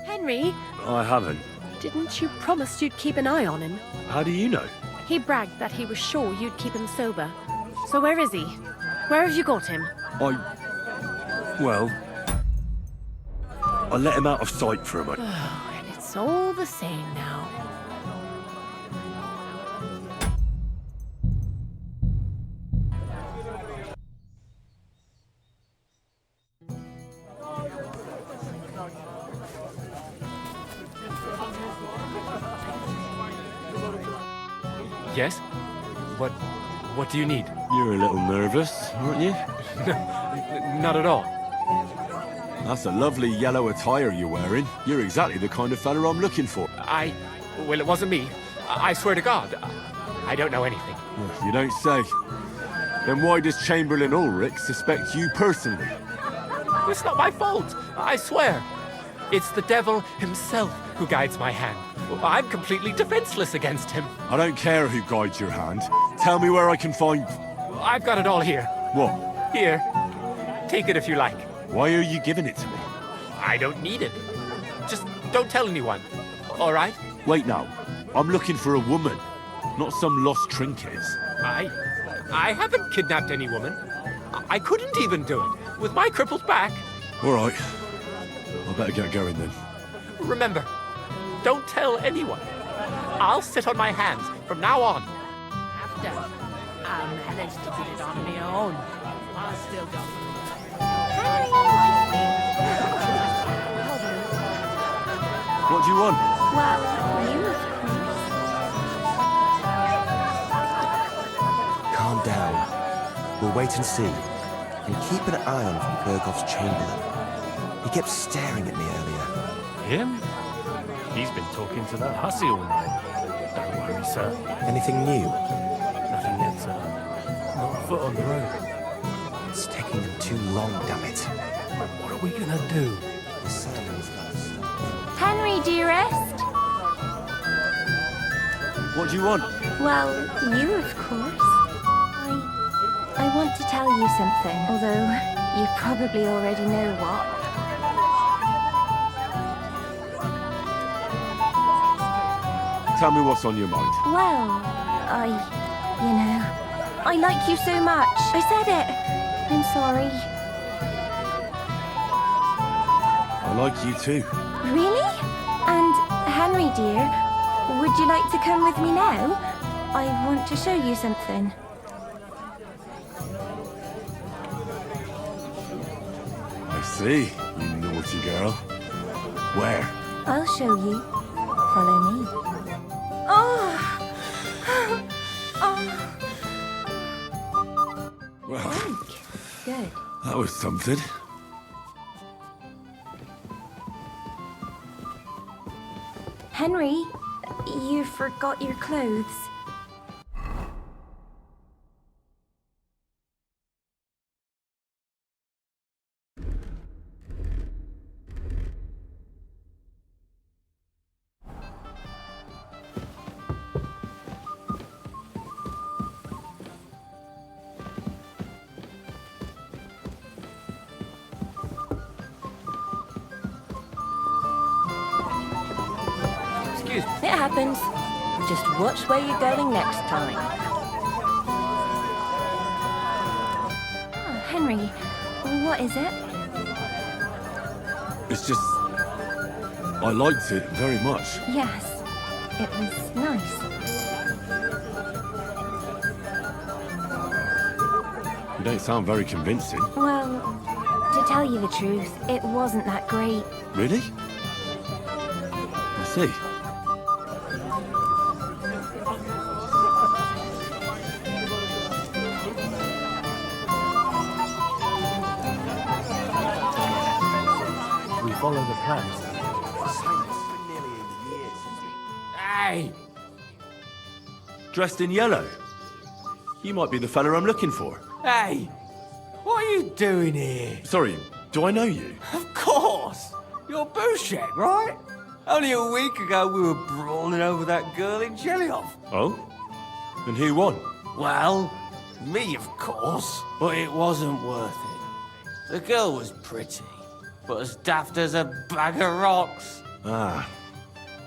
Henry, I haven't. didn't you promise you'd keep an eye on him? How do you know? He bragged that he was sure you'd keep him sober. So where is he? Where have you got him? Well, I let him out of sight for a moment. And it's all the same now. Yes? What do you need? You're a little nervous, aren't you? Not at all. That's a lovely yellow attire you're wearing. You're exactly the kind of fella I'm looking for. Well, it wasn't me. I swear to God. I don't know anything. You don't say. Then why does Chamberlain Ulrich suspect you personally? It's not my fault. I swear. It's the devil himself who guides my hand. I'm completely defenseless against him. I don't care who guides your hand. Tell me where I can find... I've got it all here. What? Here. Take it if you like. Why are you giving it to me? I don't need it. Just don't tell anyone. All right? Wait now. I'm looking for a woman, not some lost trinkets. I haven't kidnapped any woman. I couldn't even do it. With my crippled back? All right. I better get going then. Remember, don't tell anyone. I'll sit on my hands from now on. After I managed to get it on my own, I still got What do you want? Well, you of Calm down. We'll wait and see. And keep an eye on from Bergoff's Chamberlain. He kept staring at me earlier. Him? He's been talking to that hussy all night. Don't worry, sir. Anything new? Nothing yet, sir. Not a foot on the road. It's taking them too long, damn it. What are we gonna do? The settlement's gonna stop. Henry, dearest. What do you want? Well, you, of course. I want to tell you something, although you probably already know what. Tell me what's on your mind. Well, I like you so much. I said it. I'm sorry. I like you too. Really? And Henry, dear, would you like to come with me now? I want to show you something. I see, you naughty girl. Where? I'll show you. Follow me. Oh! Oh! Well, Good. that was something. Henry, you forgot your clothes. Excuse me. It happens. Just watch where you're going next time. Oh, Henry, what is it? It's just... I liked it very much. Yes, it was nice. You don't sound very convincing. Well, to tell you the truth, it wasn't that great. Really? I see. We follow the plans. Hey! Dressed in yellow. You might be the fella I'm looking for. Hey! What are you doing here? Sorry, do I know you? Of course! You're Bushek, right? Only a week ago we were brawling over that girl in Jellyhoff. Oh? And who won? Well, me, of course. But it wasn't worth it. The girl was pretty, but as daft as a bag of rocks. Ah,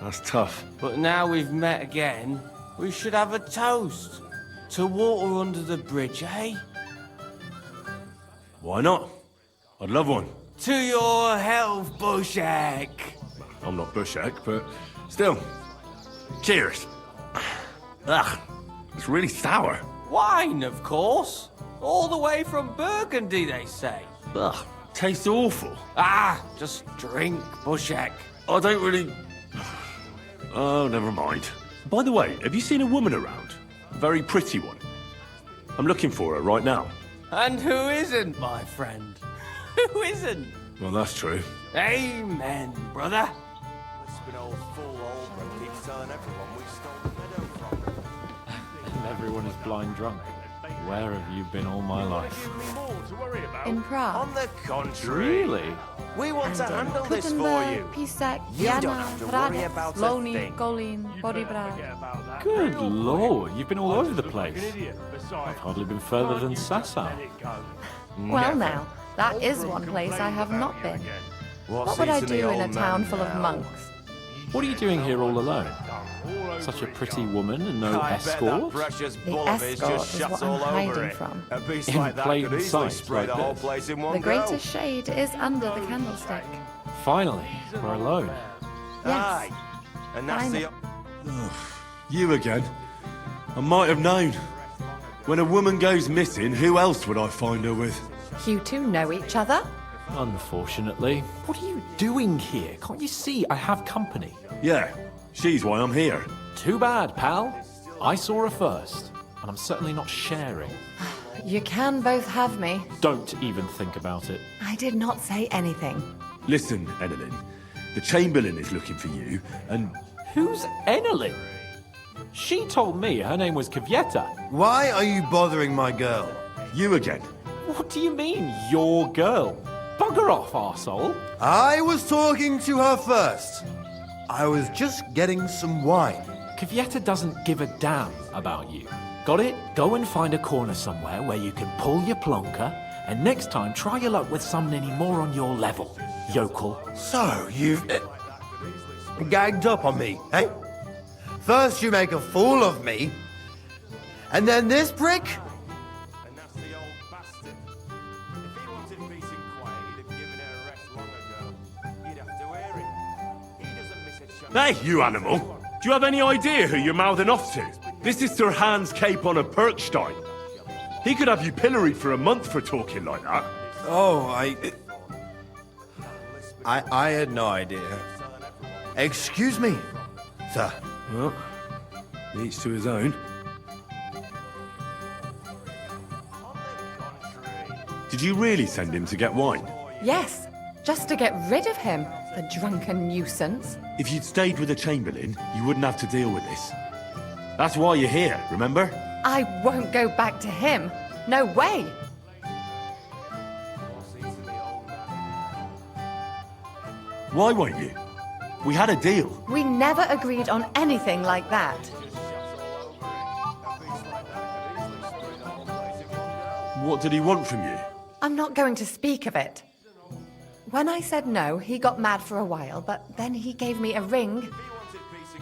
that's tough. But now we've met again, we should have a toast. To water under the bridge, eh? Why not? I'd love one. To your health, Bushek! I'm not Bushek, but still. Cheers. Ugh, it's really sour. Wine, of course. All the way from Burgundy, they say. Ugh, tastes awful. Ah, just drink, Bushek. I don't really... Oh, never mind. By the way, have you seen a woman around? A very pretty one. I'm looking for her right now. And who isn't, my friend? Who isn't? Well, that's true. Amen, brother. And everyone is blind drunk. Where have you been all my life? In Prague. On the contrary. Really? We want to And in handle this for Kuttenberg, you. Písek, You don't Jana, have to worry Hradec, about a Louny, thing. Kolín, Podybrad. Good lord, you've been all over the place. I've hardly been further than Sasau. Well now, that is one place I have not been. What would I do in a town full of monks? What are you doing here all alone? Such a pretty woman and no escort? Precious The bull of his escort just is shuts what I'm all over hiding it. from. A beast In like that plain could easily sight spray like the whole this. place in one The go. greatest shade is under the candlestick. Finally, we're alone. Yes. And that's the... You again? I might have known. When a woman goes missing, who else would I find her with? You two know each other? Unfortunately. What are you doing here? Can't you see I have company? Yeah, she's why I'm here. Too bad, pal. I saw her first, and I'm certainly not sharing. You can both have me. Don't even think about it. I did not say anything. Listen, Enelin, the Chamberlain is looking for you, and... Who's Enelin? She told me her name was Kvyeta. Why are you bothering my girl? You again. What do you mean, your girl? Bugger off, arsehole. I was talking to her first. I was just getting some wine. Kvyeta doesn't give a damn about you. Got it? Go and find a corner somewhere where you can pull your plonker, and next time try your luck with someone any more on your level, yokel. So, you've gagged up on me, eh? First you make a fool of me, and then this prick? And that's the old bastard. If he wanted peace and quiet, he'd have given her a rest long ago. You'd have to wear him. He doesn't miss a chance. Hey, you animal! Do you have any idea who you're mouthing off to? This is Sir Hans Cape on a Perkstein. He could have you pilloried for a month for talking like that. Oh, I had no idea. Excuse me, sir. Well, each to his own. Did you really send him to get wine? Yes, just to get rid of him, the drunken nuisance. If you'd stayed with the Chamberlain, you wouldn't have to deal with this. That's why you're here, remember? I won't go back to him. No way. Why won't you? We had a deal. We never agreed on anything like that. What did he want from you? I'm not going to speak of it. When I said no, he got mad for a while, but then he gave me a ring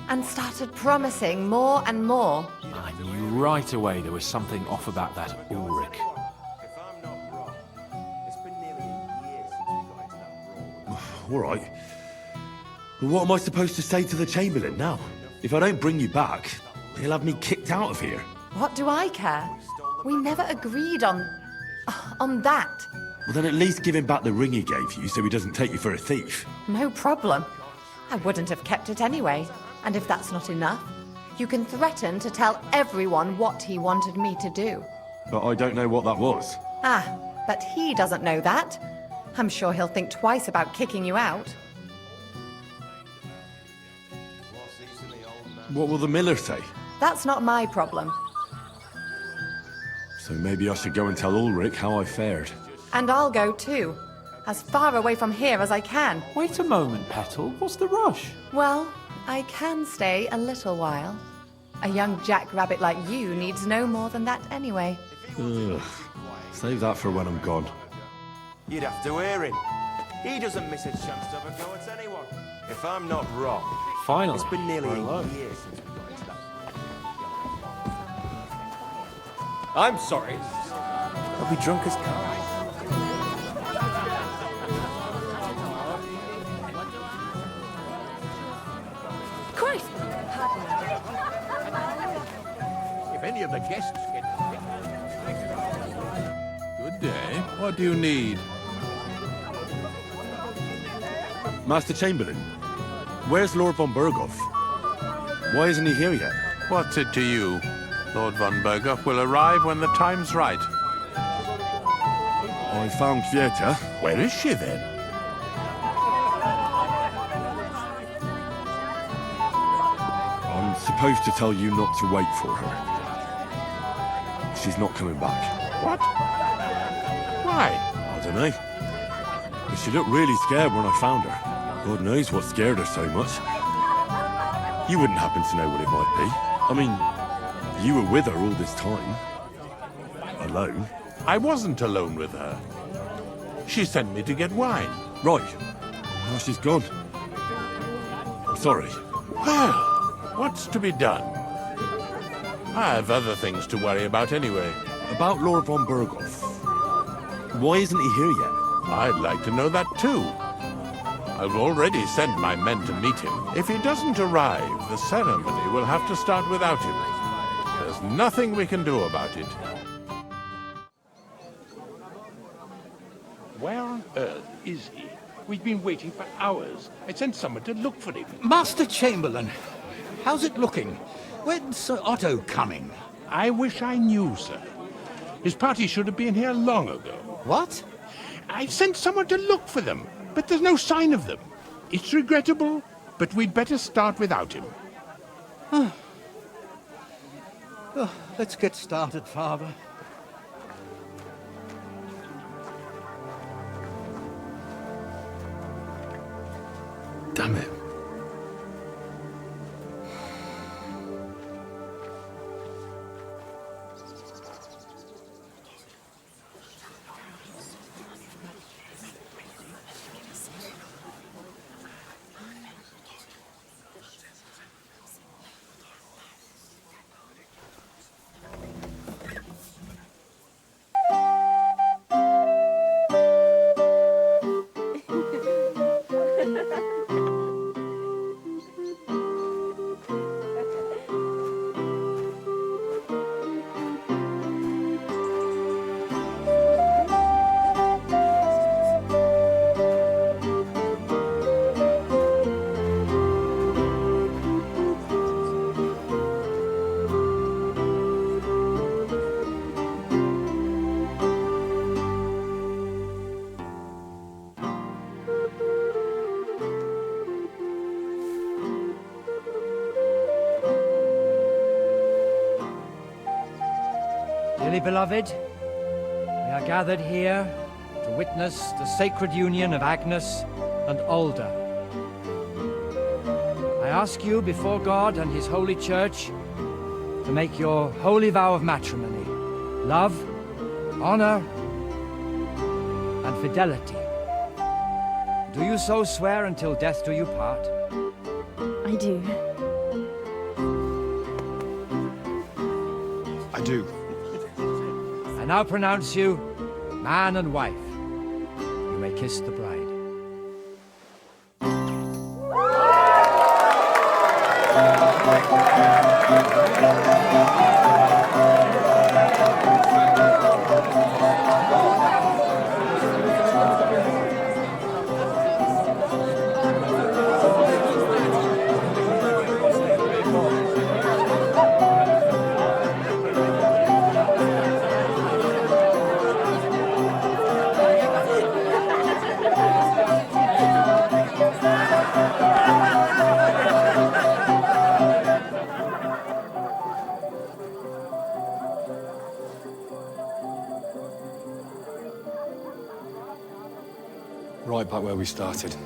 and started promising more and more. I knew right away there was something off about that Ulrich. All right. But what am I supposed to say to the Chamberlain now? If I don't bring you back, he'll have me kicked out of here. What do I care? We never agreed on that. Well, then at least give him back the ring he gave you so he doesn't take you for a thief. No problem. I wouldn't have kept it anyway. And if that's not enough, you can threaten to tell everyone what he wanted me to do. But I don't know what that was. Ah, but he doesn't know that. I'm sure he'll think twice about kicking you out. What will the miller say? That's not my problem. So maybe I should go and tell Ulrich how I fared. And I'll go too. As far away from here as I can. Wait a moment, Petal. What's the rush? Well, I can stay a little while. A young jackrabbit like you needs no more than that anyway. Ugh. Save that for when I'm gone. You'd have to wear him. He doesn't miss a chance to have a go at anyone. If I'm not wrong, finally, it's been nearly we're a alone. year since we got into that. I'm sorry. I'll be drunk as cow. Christ! If any of the guests get... Good day. What do you need? Master Chamberlain, where's Lord von Berghoff? Why isn't he here yet? What's it to you? Lord von Berghoff will arrive when the time's right. I found Kvyeta. Where is she then? I'm supposed to tell you not to wait for her. She's not coming back. What? Why? I don't know. But she looked really scared when I found her. God knows what scared her so much. You wouldn't happen to know what it might be. I mean, you were with her all this time. Alone. I wasn't alone with her. She sent me to get wine. Right. Now she's gone. I'm sorry. Well, What's to be done? I have other things to worry about anyway. About Lord von Berghoff. Why isn't he here yet? I'd like to know that too. I've already sent my men to meet him. If he doesn't arrive, the ceremony will have to start without him. There's nothing we can do about it. Where on earth is he? We've been waiting for hours. I sent someone to look for him. Master Chamberlain, how's it looking? When's Sir Otto coming? I wish I knew, sir. His party should have been here long ago. What? I've sent someone to look for them, but there's no sign of them. It's regrettable, but we'd better start without him. Let's get started, Father. Damn it. Dearly beloved, we are gathered here to witness the sacred union of Agnes and Alda. I ask you before God and His holy church to make your holy vow of matrimony, love, honor, and fidelity. Do you so swear until death do you part? I do. I do. I now pronounce you man and wife. You may kiss the bride. Right back where we started.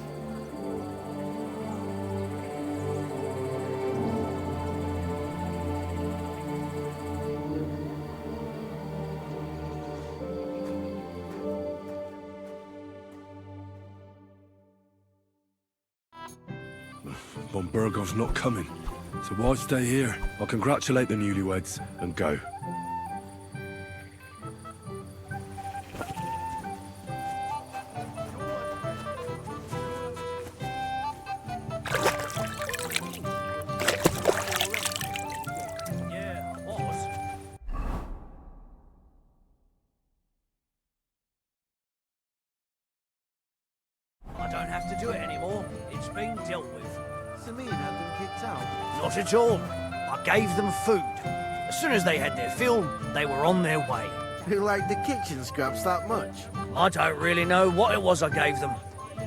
Von Berghoff's not coming, so why stay here? I'll congratulate the newlyweds and go. I don't have to do it anymore. It's been dealt with. So mean have them kicked out? Not at all. I gave them food. As soon as they had their fill, they were on their way. You like the kitchen scraps that much? I don't really know what it was I gave them.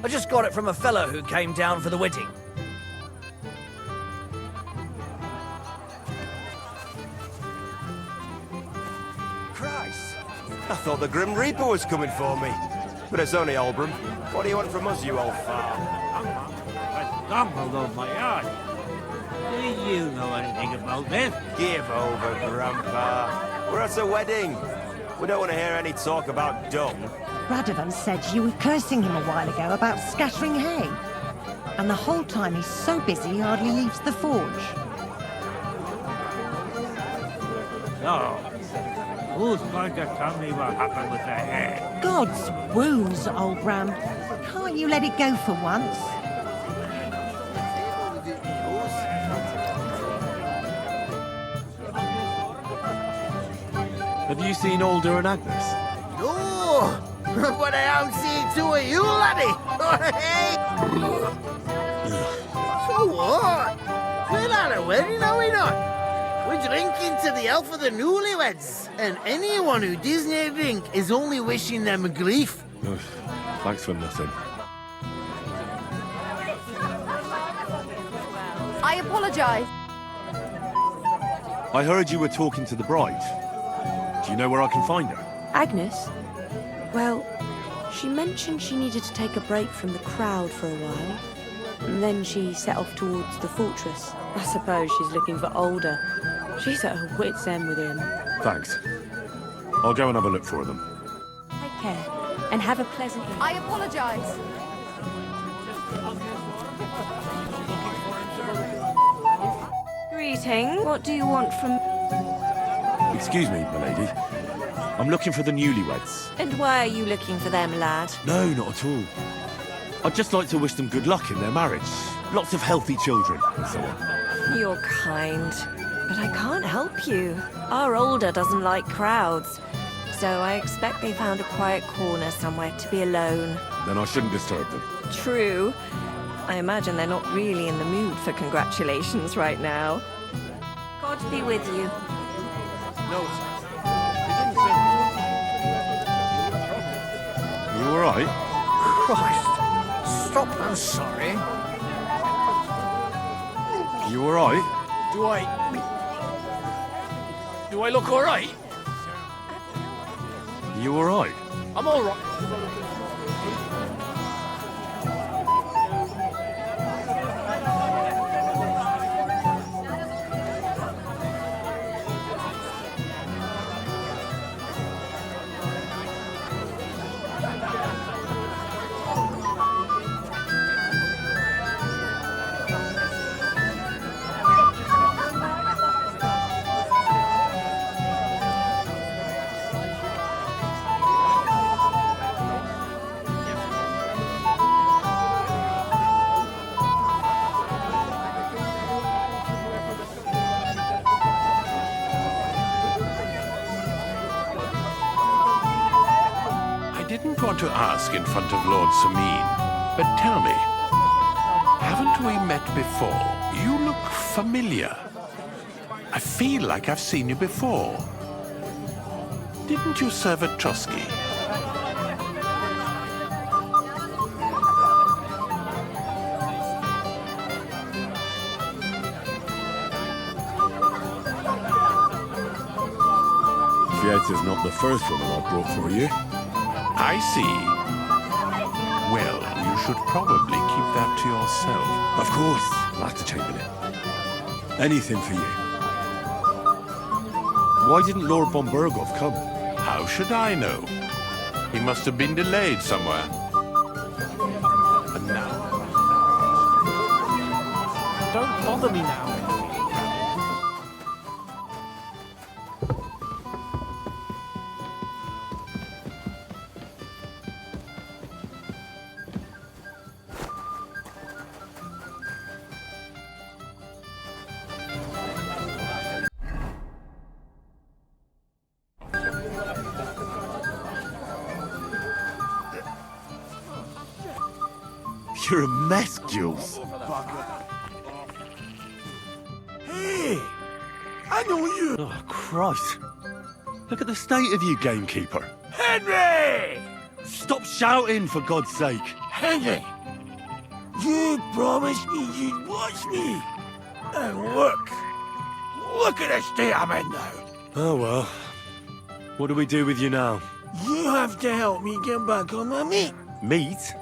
I just got it from a fellow who came down for the wedding. Christ! I thought the Grim Reaper was coming for me. But it's only Albram. What do you want from us, you old fart? Stumbled over my yard. Do you know anything about this? Give over, Grandpa. We're at a wedding. We don't want to hear any talk about dung. Radovan said you were cursing him a while ago about scattering hay. And the whole time he's so busy he hardly leaves the forge. So, who's going to tell me what happened with the hair? God's wounds, old Ram. Can't you let it go for once? Have you seen Alder and Agnes? No! But I haven't seen two of you, laddie! So what? We're at a wedding, are we not? We're drinking to the health of the newlyweds, and anyone who doesn't drink is only wishing them grief. Thanks for nothing. I apologise. I heard you were talking to the bride. Do you know where I can find her? Agnes? Well, she mentioned she needed to take a break from the crowd for a while. And then she set off towards the fortress. I suppose she's looking for Alder. She's at her wit's end with him. Thanks. I'll go and have a look for them. Take care, and have a pleasant evening. I apologise. Greeting. What do you want from... Excuse me, my lady. I'm looking for the newlyweds. And why are you looking for them, lad? No, not at all. I'd just like to wish them good luck in their marriage. Lots of healthy children, and so on. You're kind, but I can't help you. Our Alder doesn't like crowds, so I expect they found a quiet corner somewhere to be alone. Then I shouldn't disturb them. True. I imagine they're not really in the mood for congratulations right now. God be with you. No, You all right? Christ! Stop, I'm sorry. You all right? Do I look all right? You all right? I'm all right. To ask in front of Lord Samin, but tell me, haven't we met before? You look familiar. I feel like I've seen you before. Didn't you serve at Trotsky? Fieta's not the first woman I brought for you. I see. Well, you should probably keep that to yourself. Of course, Master Chamberlain. Anything for you. Why didn't Lord von Berghoff come? How should I know? He must have been delayed somewhere. And now... Don't bother me now. You're a mess, Jules. Hey! I know you! Oh, Christ. Look at the state of you, gamekeeper. Henry! Stop shouting, for God's sake. Henry! You promised me you'd watch me. And look! Look at the state I'm in now. Oh, well. What do we do with you now? You have to help me get back on my meat. Meat?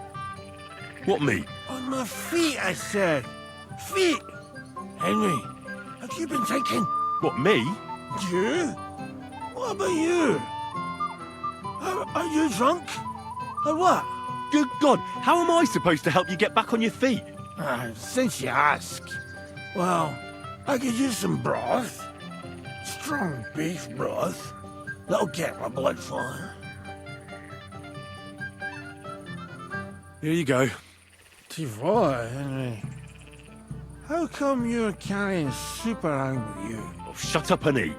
What meat? On my feet, I said. Feet! Henry, have you been thinking? What, me? You? What about you? Are you drunk? Or what? Good God, how am I supposed to help you get back on your feet? Since you ask. Well, I could use some broth. Strong beef broth. That'll get my blood flowing. Here you go. Tivoy, Henry. How come you're carrying soup around with you? Oh, shut up and eat.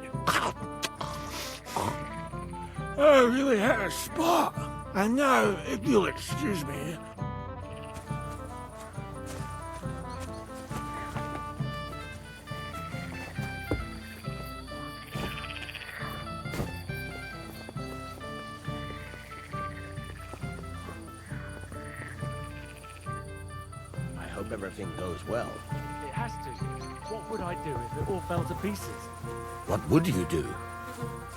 I really hit a spot. And now, if you'll excuse me, I hope everything goes well. It has to. What would I do if it all fell to pieces? What would you do?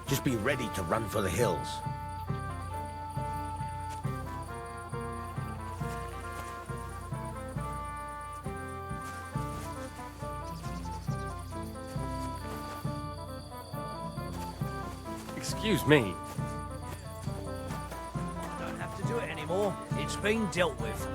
Just be ready to run for the hills. Excuse me. Don't have to do it anymore. It's been dealt with.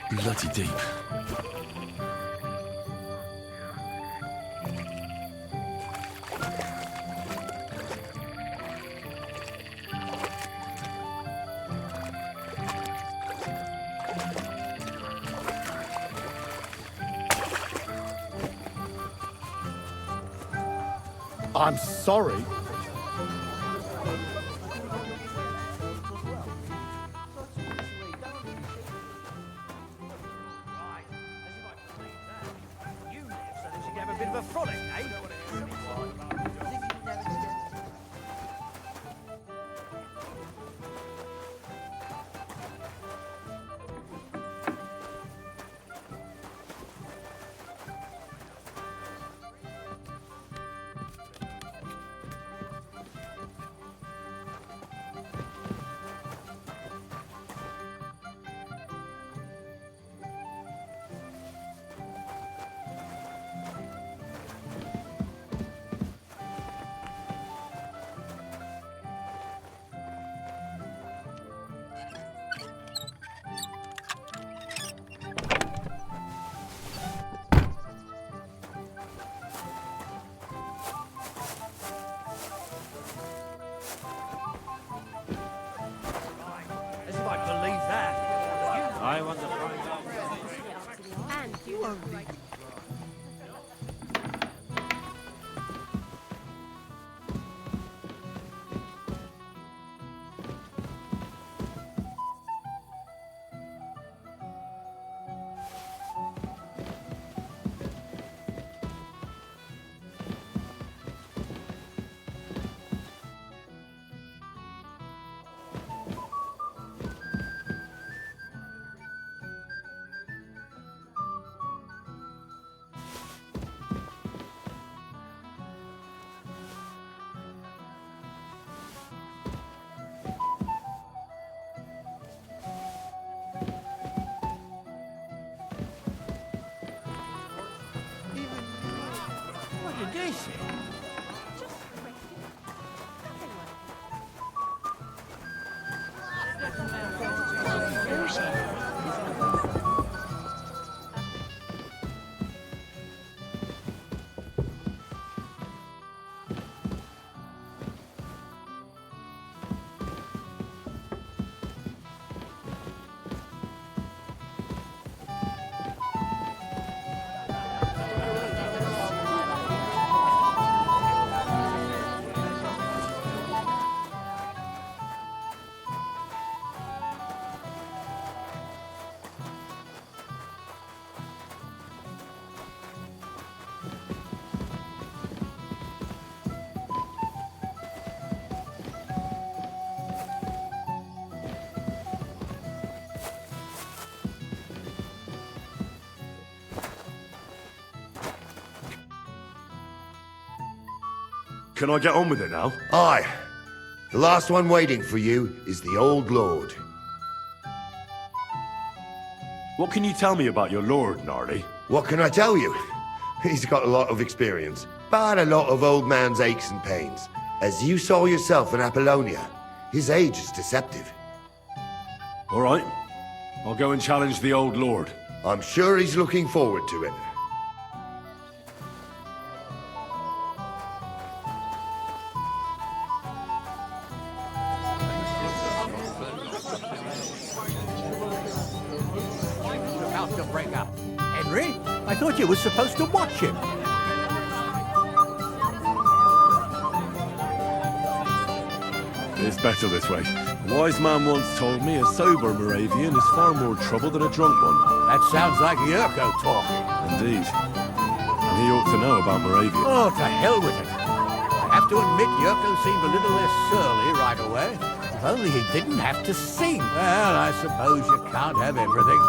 Bloody deep. I'm sorry. I want to find out. And you are right. what did they say? Can I get on with it now? Aye. The last one waiting for you is the Old Lord. What can you tell me about your lord, Gnarly? What can I tell you? He's got a lot of experience, but a lot of old man's aches and pains. As you saw yourself in Apollonia, his age is deceptive. All right. I'll go and challenge the Old Lord. I'm sure he's looking forward to it. About to break up. Henry, I thought you were supposed to watch him. It's better this way. A wise man once told me a sober Moravian is far more trouble than a drunk one. That sounds like Yurko talk. Indeed. And he ought to know about Moravia. Oh, to hell with it. I have to admit, Yurko seemed a little less surly right away. If only he didn't have to sing. Well, I suppose you can't have everything.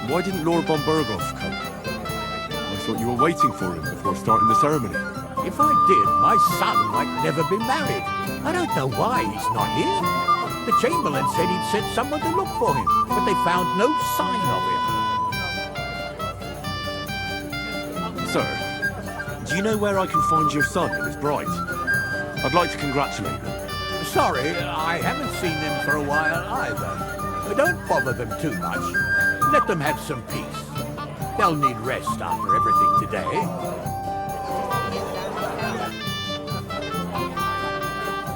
Why didn't Lord von Berghoff come? I thought you were waiting for him before starting the ceremony. If I did, my son might never be married. I don't know why he's not here. The Chamberlain said he'd sent someone to look for him, but they found no sign of him. Sir, do you know where I can find your son and his bride? I'd like to congratulate them. Sorry, I haven't seen them for a while either. But don't bother them too much. Let them have some peace. They'll need rest after everything today.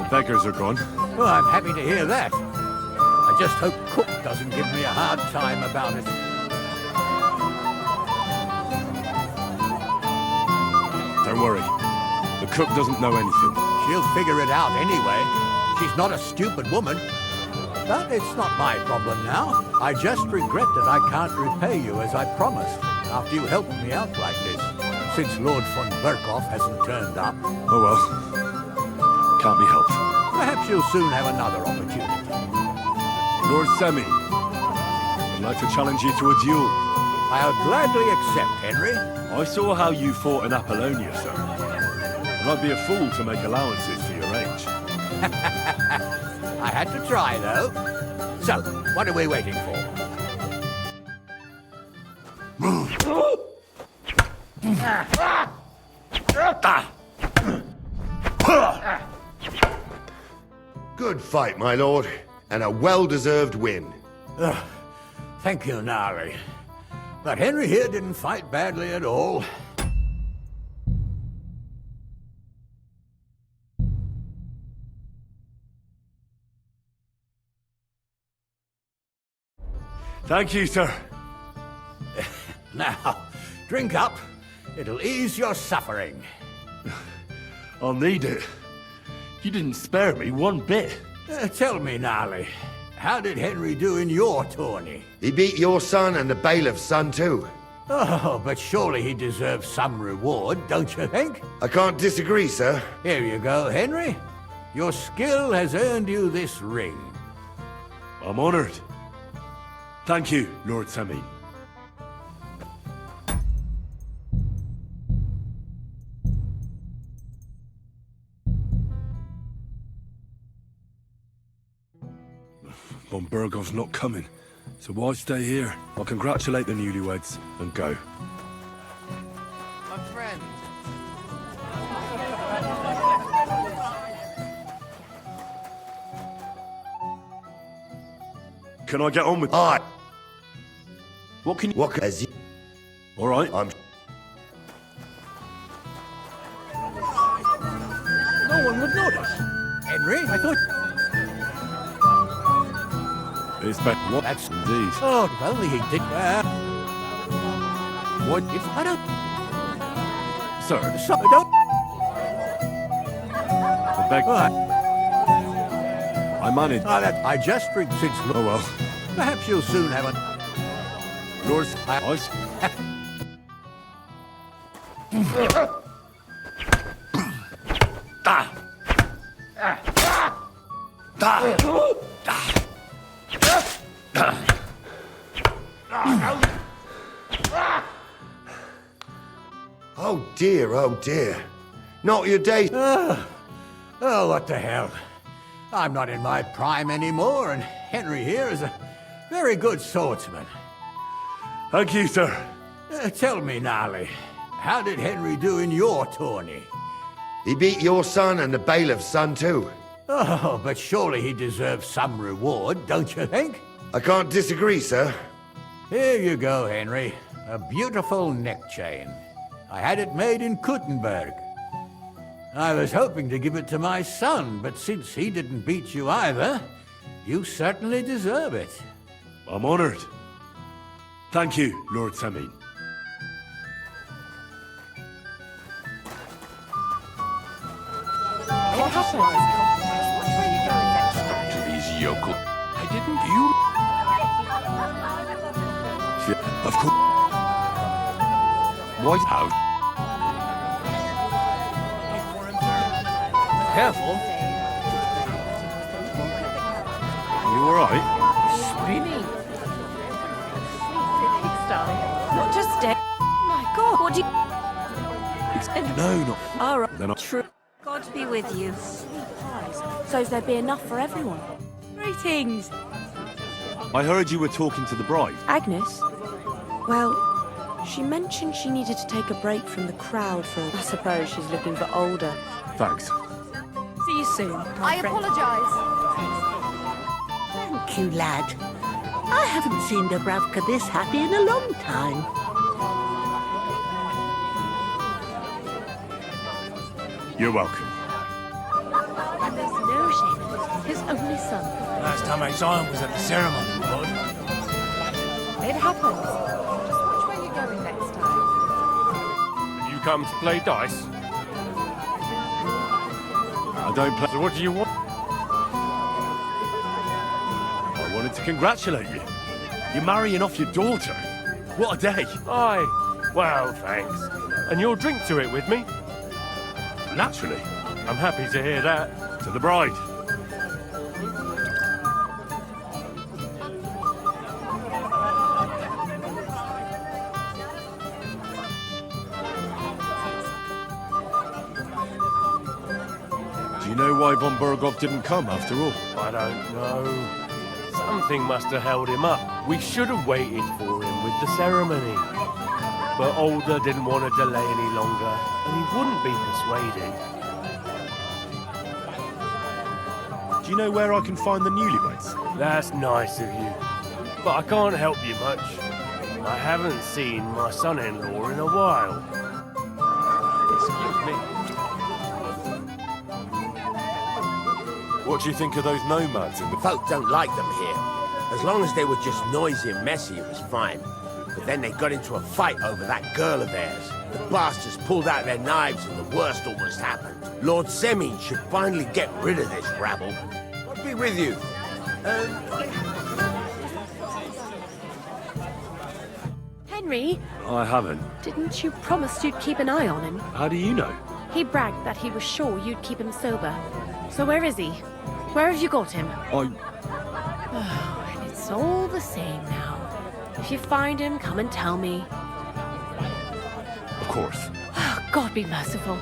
Beggars are gone. Oh, I'm happy to hear that. I just hope Cook doesn't give me a hard time about it. Don't worry. The cook doesn't know anything. She'll figure it out anyway. She's not a stupid woman. But it's not my problem now. I just regret that I can't repay you as I promised after you helped me out like this. Since Lord von Berghoff hasn't turned up. Oh well. Can't be helped. Perhaps you'll soon have another opportunity. Lord Semi, I'd like to challenge you to a duel. I'll gladly accept, Henry. I saw how you fought in Apollonia, sir. And I'd be a fool to make allowances for your age. I had to try, though. So, what are we waiting for? Good fight, my lord, and a well-deserved win. Thank you, Gnarly. But Henry here didn't fight badly at all. Thank you, sir. Now, drink up. It'll ease your suffering. I'll need it. You didn't spare me one bit. Tell me, Gnarly, how did Henry do in your tourney? He beat your son and the bailiff's son too. Oh, but surely he deserves some reward, don't you think? I can't disagree, sir. Here you go, Henry. Your skill has earned you this ring. I'm honored. Thank you, Lord Semi. Von Berghoff's not coming, so why stay here? I'll congratulate the newlyweds and go. My friend. Can I get on with... Aye. What can you... What can... As you... All right. I'm... No one would notice. Henry, I thought... It's better. What? That's... Indeed. Oh, if only he did... What if I don't... Sir. So, don't... I beg... I managed... I just drink since... Oh, well. Perhaps you'll soon have a... Yours... Oh dear, oh dear. Not your day. Oh, what the hell. I'm not in my prime anymore, and Henry here is a very good swordsman. Thank you, sir. Tell me, Gnarly, how did Henry do in your tourney? He beat your son and the bailiff's son too. Oh, but surely he deserves some reward, don't you think? I can't disagree, sir. Here you go, Henry. A beautiful neck chain. I had it made in Kuttenberg. I was hoping to give it to my son, but since he didn't beat you either, you certainly deserve it. I'm honored. Thank you, Lord Semin. It happens. Which way are you going next time? These yokel. I didn't. You. Yeah, of course. What? How? Careful. You alright? Spinning. Not just dead. My God, what do you... No, not. All right. They're not. True. God be with you. So there be enough for everyone. Greetings. I heard you were talking to the bride. Agnes? Well, she mentioned she needed to take a break from the crowd for I suppose she's looking for older. Thanks. See you soon. I apologise. Thank you, lad. I haven't seen Dubravka this happy in a long time. You're welcome. And there's no shame in it. His only son. Last time I saw him was at the ceremony, bud. It happens. Just watch where you're going next time. You come to play dice? I don't play. So what do you want? I wanted to congratulate you. You're marrying off your daughter. What a day. Aye. Well, thanks. And you'll drink to it with me? Naturally. I'm happy to hear that. To the bride. Do you know why von Burgov didn't come after all? I don't know. Something must have held him up. We should have waited for him with the ceremony. But Older didn't want to delay any longer, and he wouldn't be persuaded. Do you know where I can find the newlyweds? That's nice of you. But I can't help you much. I haven't seen my son-in-law in a while. Excuse me. What do you think of those nomads in the... Folk don't like them here. As long as they were just noisy and messy, it was fine. But then they got into a fight over that girl of theirs. The bastards pulled out their knives and the worst almost happened. Lord Semin should finally get rid of this rabble. I'll be with you. Henry, I haven't. didn't you promise you'd keep an eye on him? How do you know? He bragged that he was sure you'd keep him sober. So where is he? Where have you got him? I... It's all the same now. If you find him, come and tell me. Of course. God be merciful.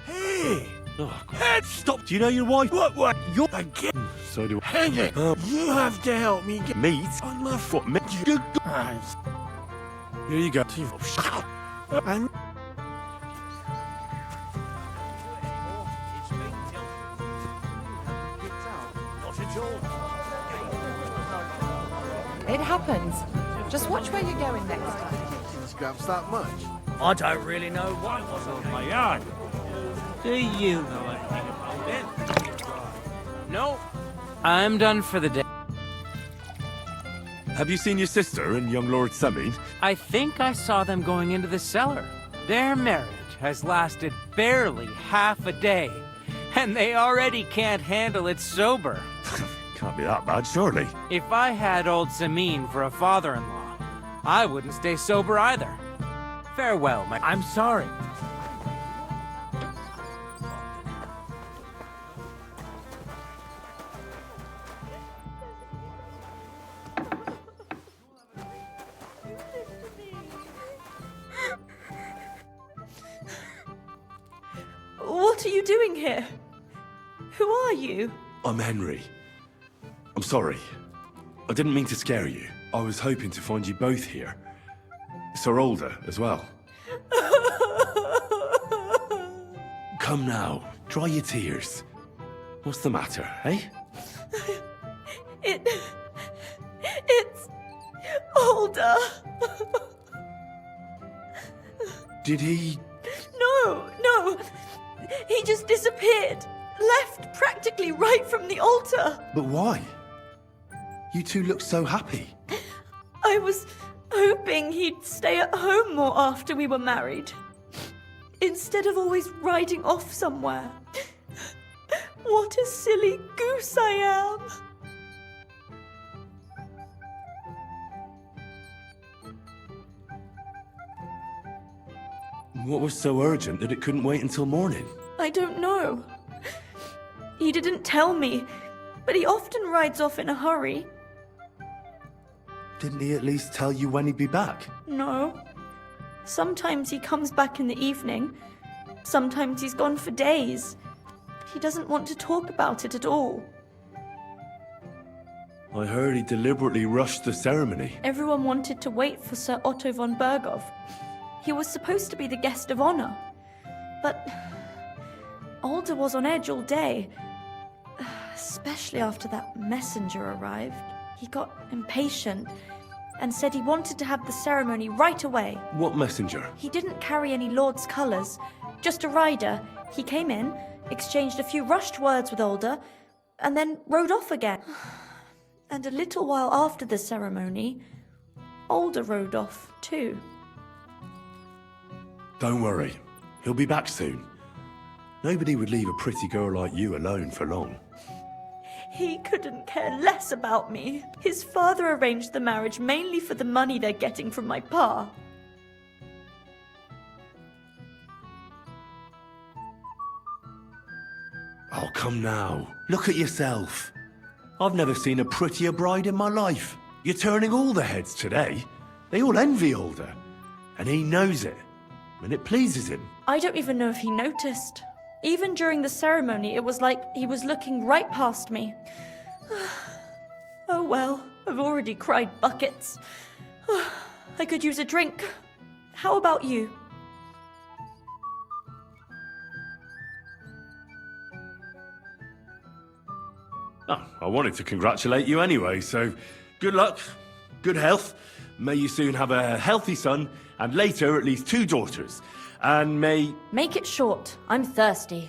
Hey! Oh, God. Stop! Do you know your wife? What? You're again? So do I. Hang it! You have to help me get Meat? on my What, meat? Here you go. And It happens. Just watch where you're going next time. scraps that much. I don't really know why it was on my yard. Do you know anything about it? No. I'm done for the day. Have you seen your sister and young Lord Semin? I think I saw them going into the cellar. Their marriage has lasted barely half a day, and they already can't handle it sober. Can't be that bad, surely. If I had old Samin for a father-in-law, I wouldn't stay sober either. Farewell, my... I'm sorry. What are you doing here? Who are you? I'm Henry. I'm sorry. I didn't mean to scare you. I was hoping to find you both here. Sir Alder as well. Come now, dry your tears. What's the matter, eh? It's Alder. Did he... No. He just disappeared. Left practically right from the altar. But why? You two look so happy. I was hoping he'd stay at home more after we were married. Instead of always riding off somewhere. What a silly goose I am. What was so urgent that it couldn't wait until morning? I don't know. He didn't tell me, but he often rides off in a hurry. Didn't he at least tell you when he'd be back? No. Sometimes he comes back in the evening. Sometimes he's gone for days. He doesn't want to talk about it at all. I heard he deliberately rushed the ceremony. Everyone wanted to wait for Sir Otto von Berghoff. He was supposed to be the guest of honor. But Alder was on edge all day. Especially after that messenger arrived. He got impatient and said he wanted to have the ceremony right away. What messenger? He didn't carry any lord's colours, just a rider. He came in, exchanged a few rushed words with Alder, and then rode off again. And a little while after the ceremony, Alder rode off too. Don't worry, he'll be back soon. Nobody would leave a pretty girl like you alone for long. He couldn't care less about me. His father arranged the marriage mainly for the money they're getting from my pa. Oh, come now. Look at yourself. I've never seen a prettier bride in my life. You're turning all the heads today. They all envy Alder. And he knows it. And it pleases him. I don't even know if he noticed. Even during the ceremony, it was like he was looking right past me. Oh well, I've already cried buckets. I could use a drink. How about you? Oh, I wanted to congratulate you anyway, so good luck, good health. May you soon have a healthy son, and later at least 2 daughters. And may... Make it short. I'm thirsty.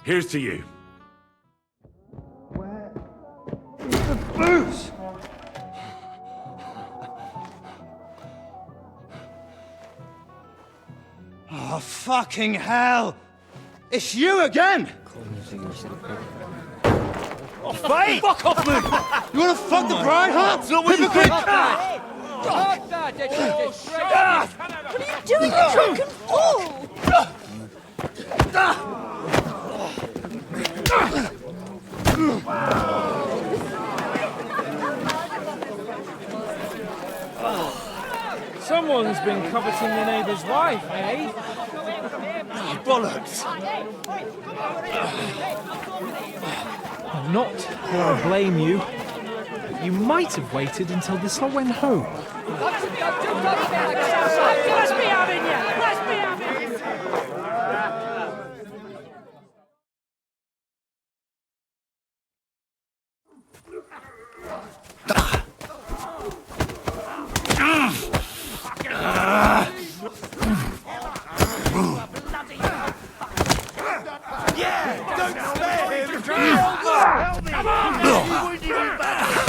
Here's to you. The booze! Oh, fucking hell! It's you again! Oh, fight! Fuck off, man! You wanna fuck the bride, huh? It's not what you think! What are you doing, you drunken fool? Someone's been coveting the neighbour's wife, eh? Oh, bollocks! I'm not where I blame you. You might have waited until this all went home. Let's be having you! Let's be having you!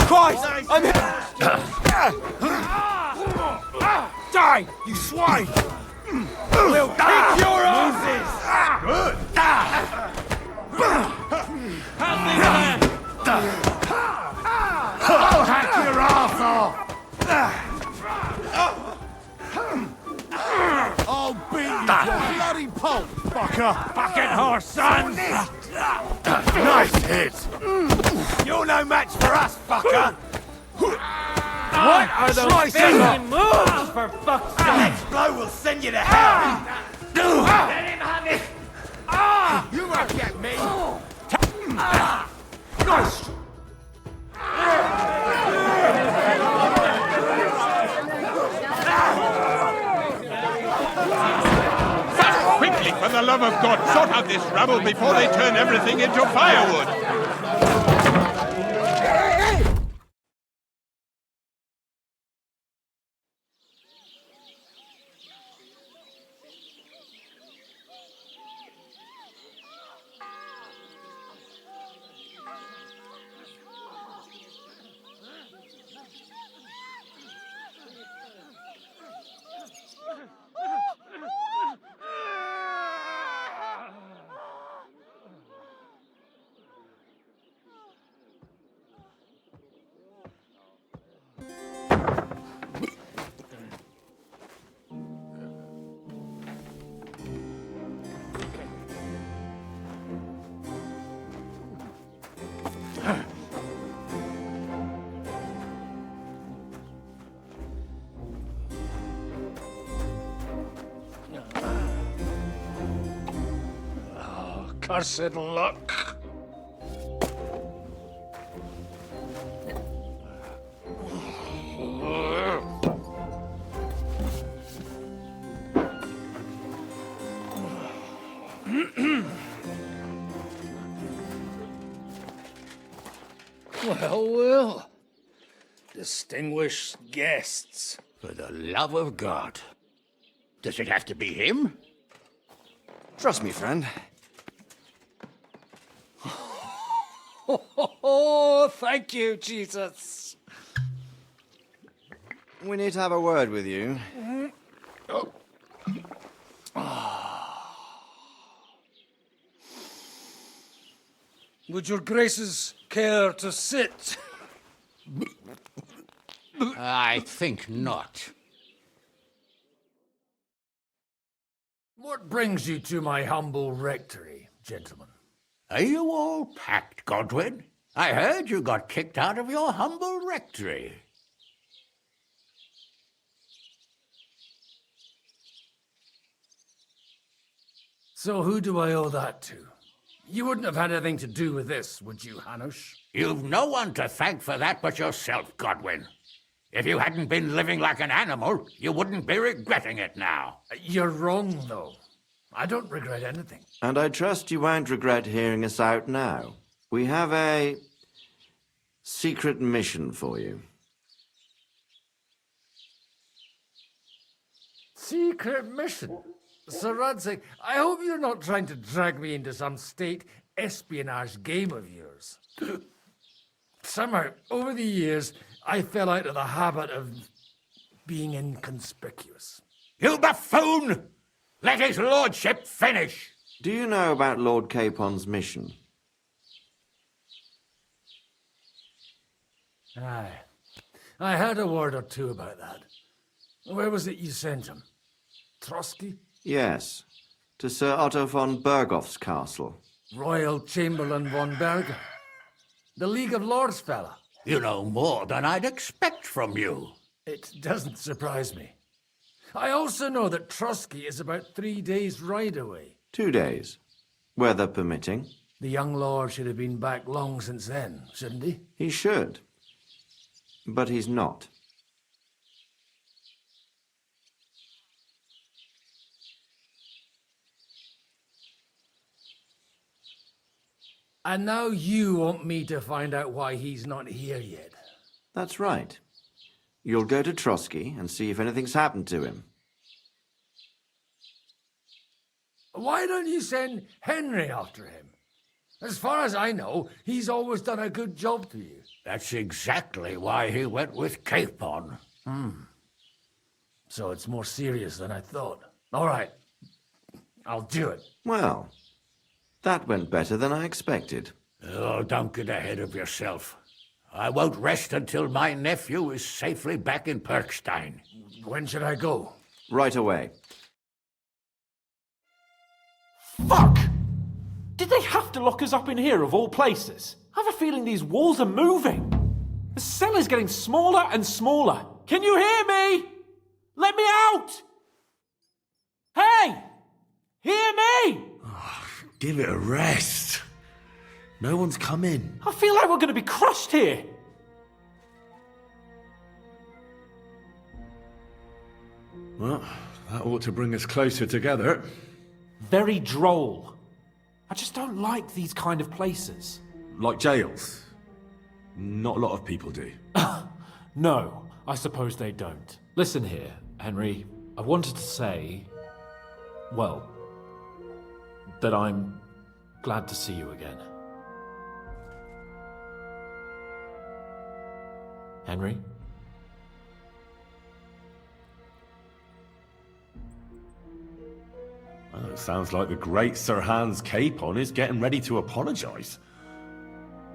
Christ! I'm Die, you swine! We'll kick your asses! Good! I'll hack your ass off! I'll beat you to a bloody pulp, fucker! Fucking horse, son! Nice hit! You're no match for us, fucker! What are those filthy moves, for fuck's sake? The next blow will send you to hell! Let him have it! You won't get me! Nice! Quickly, for the love of God, sort out this rabble before they turn everything into firewood! Cursed luck. Well. Distinguished guests. For the love of God. Does it have to be him? Trust me, friend. Oh, thank you, Jesus. We need to have a word with you. Would your graces care to sit? I think not. What brings you to my humble rectory, gentlemen? Are you all packed, Godwin? I heard you got kicked out of your humble rectory. So who do I owe that to? You wouldn't have had anything to do with this, would you, Hanush? You've no one to thank for that but yourself, Godwin. If you hadn't been living like an animal, you wouldn't be regretting it now. You're wrong, though. I don't regret anything. And I trust you won't regret hearing us out now. We have a secret mission for you. Secret mission? Sir Radzig, I hope you're not trying to drag me into some state espionage game of yours. Somehow, over the years, I fell out of the habit of being inconspicuous. You buffoon! Let his lordship finish! Do you know about Lord Capon's mission? Aye. I heard a word or two about that. Where was it you sent him? Trotsky? Yes, to Sir Otto von Bergoff's castle. Royal Chamberlain von Bergen. The League of Lords fella. You know more than I'd expect from you. It doesn't surprise me. I also know that Trotsky is about 3 days' ride away. 2 days, weather permitting. The young lord should have been back long since then, shouldn't he? He should. But he's not. And now you want me to find out why he's not here yet. That's right. You'll go to Trotsky and see if anything's happened to him. Why don't you send Henry after him? As far as I know, he's always done a good job to you. That's exactly why he went with Capon. So it's more serious than I thought. All right. I'll do it. Well, that went better than I expected. Oh, don't get ahead of yourself. I won't rest until my nephew is safely back in Perkstein. When should I go? Right away. Fuck! Did they have to lock us up in here of all places? I have a feeling these walls are moving. The cell is getting smaller and smaller. Can you hear me? Let me out! Hey! Hear me! Give it a rest. No one's come in. I feel like we're going to be crushed here. Well, that ought to bring us closer together. Very droll. I just don't like these kind of places. Like jails. Not a lot of people do. No, I suppose they don't. Listen here, Henry. I wanted to say, well, that I'm glad to see you again. Henry? Well, it sounds like the great Sir Hans Capon is getting ready to apologise.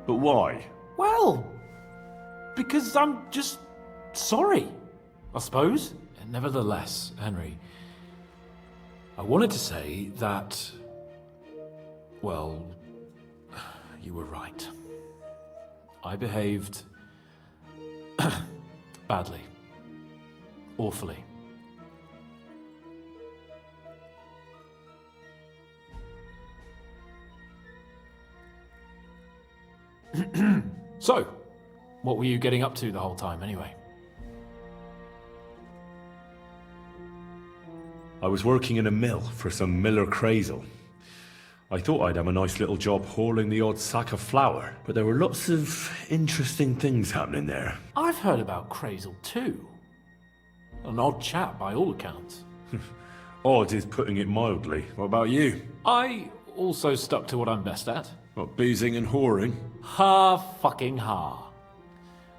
But why? Well, because I'm just sorry, I suppose. Nevertheless, Henry, I wanted to say that, well, you were right. I behaved badly. Awfully. So, what were you getting up to the whole time, anyway? I was working in a mill for some Miller Crazel. I thought I'd have a nice little job hauling the odd sack of flour, but there were lots of interesting things happening there. I've heard about Crazel too. An odd chap by all accounts. Odd is putting it mildly. What about you? I also stuck to what I'm best at. What, boozing and whoring? Fucking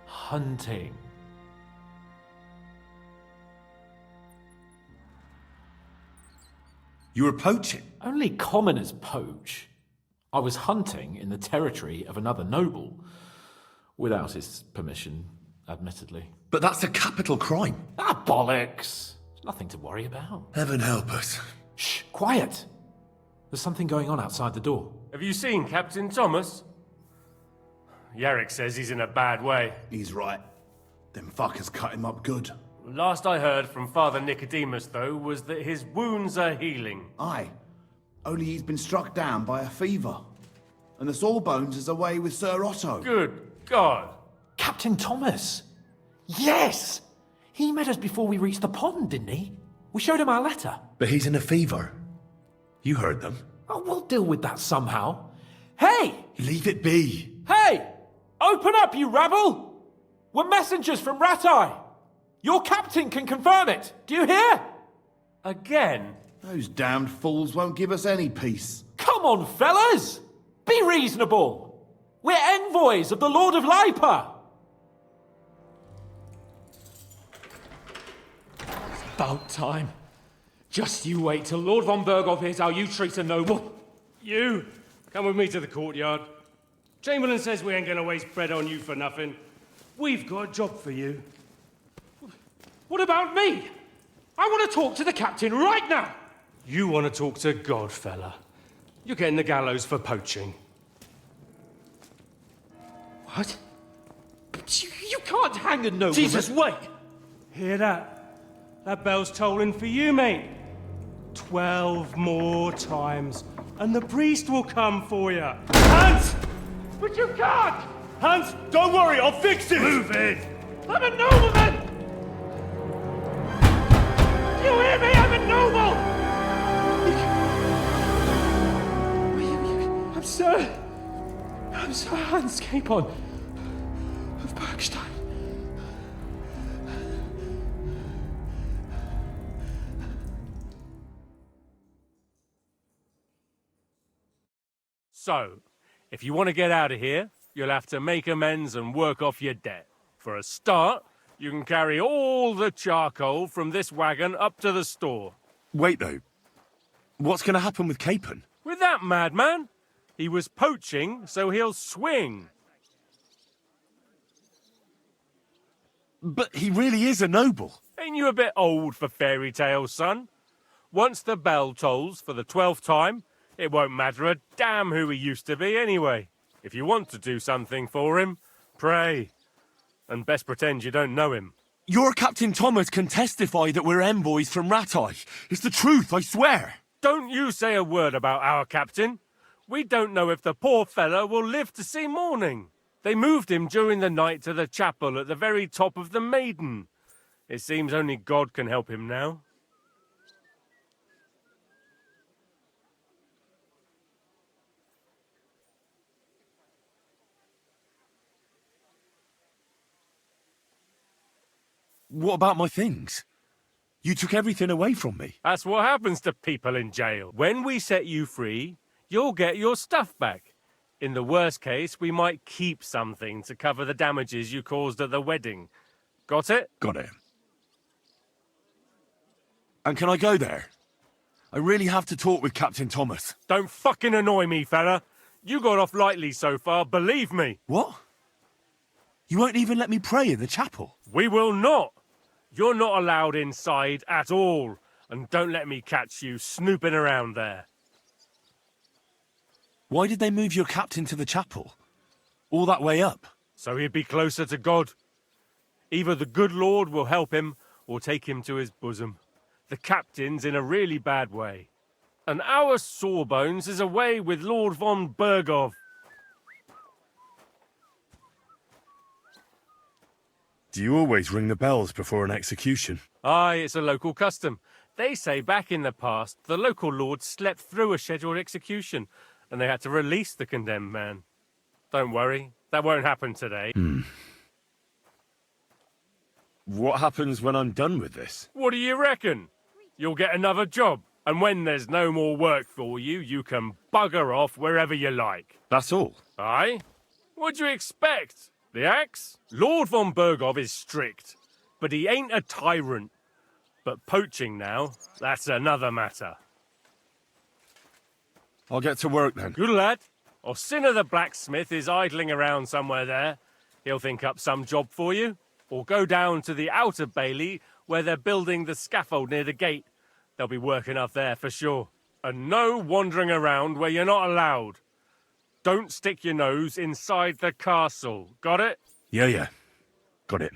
hunting. You were poaching? Only commoners poach. I was hunting in the territory of another noble. Without his permission, admittedly. But that's a capital crime. Bollocks! Nothing to worry about. Heaven help us. Shh, quiet! There's something going on outside the door. Have you seen Captain Thomas? Yarrick says he's in a bad way. He's right. Them fuckers cut him up good. Last I heard from Father Nicodemus, though, was that his wounds are healing. Aye. Only he's been struck down by a fever. And the sawbones is away with Sir Otto. Good God. Captain Thomas! Yes! He met us before we reached the pond, didn't he? We showed him our letter. But he's in a fever. You heard them. Oh, we'll deal with that somehow. Hey! Leave it be. Hey! Open up, you rabble! We're messengers from Ratai. Your captain can confirm it. Do you hear? Again? Those damned fools won't give us any peace. Come on, fellas! Be reasonable. We're envoys of the Lord of Lipa. About time. Just you wait till Lord von Berghoff hears how you treat a noble. You, come with me to the courtyard. Chamberlain says we ain't gonna waste bread on you for nothing. We've got a job for you. What about me? I want to talk to the captain right now. You want to talk to God, fella. You're getting the gallows for poaching. What? You can't hang a noble. Jesus, wait! Hear that? That bell's tolling for you, mate. 12 more times, and the priest will come for you. Hans! But you can't! Hans, don't worry, I'll fix it! Move it! I'm a nobleman! Do you hear me? I'm a noble! I'm Sir Hans Capon of Bergstein. So, if you want to get out of here, you'll have to make amends and work off your debt. For a start, you can carry all the charcoal from this wagon up to the store. Wait, though. What's going to happen with Capon? With that madman? He was poaching, so he'll swing. But he really is a noble. Ain't you a bit old for fairy tales, son? Once the bell tolls for the 12th time, it won't matter a damn who he used to be anyway. If you want to do something for him, pray. And best pretend you don't know him. Your Captain Thomas can testify that we're envoys from Ratai. It's the truth, I swear. Don't you say a word about our captain. We don't know if the poor fella will live to see morning. They moved him during the night to the chapel at the very top of the Maiden. It seems only God can help him now. What about my things? You took everything away from me. That's what happens to people in jail. When we set you free, you'll get your stuff back. In the worst case, we might keep something to cover the damages you caused at the wedding. Got it? Got it. And can I go there? I really have to talk with Captain Thomas. Don't fucking annoy me, fella. You got off lightly so far, believe me. What? You won't even let me pray in the chapel? We will not. You're not allowed inside at all. And don't let me catch you snooping around there. Why did they move your captain to the chapel? All that way up? So he'd be closer to God. Either the good Lord will help him, or take him to his bosom. The captain's in a really bad way. And our Sawbones is away with Lord von Bergov. Do you always ring the bells before an execution? Aye, it's a local custom. They say back in the past, the local lord slept through a scheduled execution, and they had to release the condemned man. Don't worry, that won't happen today. What happens when I'm done with this? What do you reckon? You'll get another job, and when there's no more work for you, you can bugger off wherever you like. That's all? Aye? What'd you expect? The axe? Lord von Bergov is strict, but he ain't a tyrant. But poaching now, that's another matter. I'll get to work then. Good lad. Orsina the blacksmith is idling around somewhere there. He'll think up some job for you. Or go down to the outer bailey where they're building the scaffold near the gate. They'll be working up there for sure. And no wandering around where you're not allowed. Don't stick your nose inside the castle. Got it? Yeah. Got it.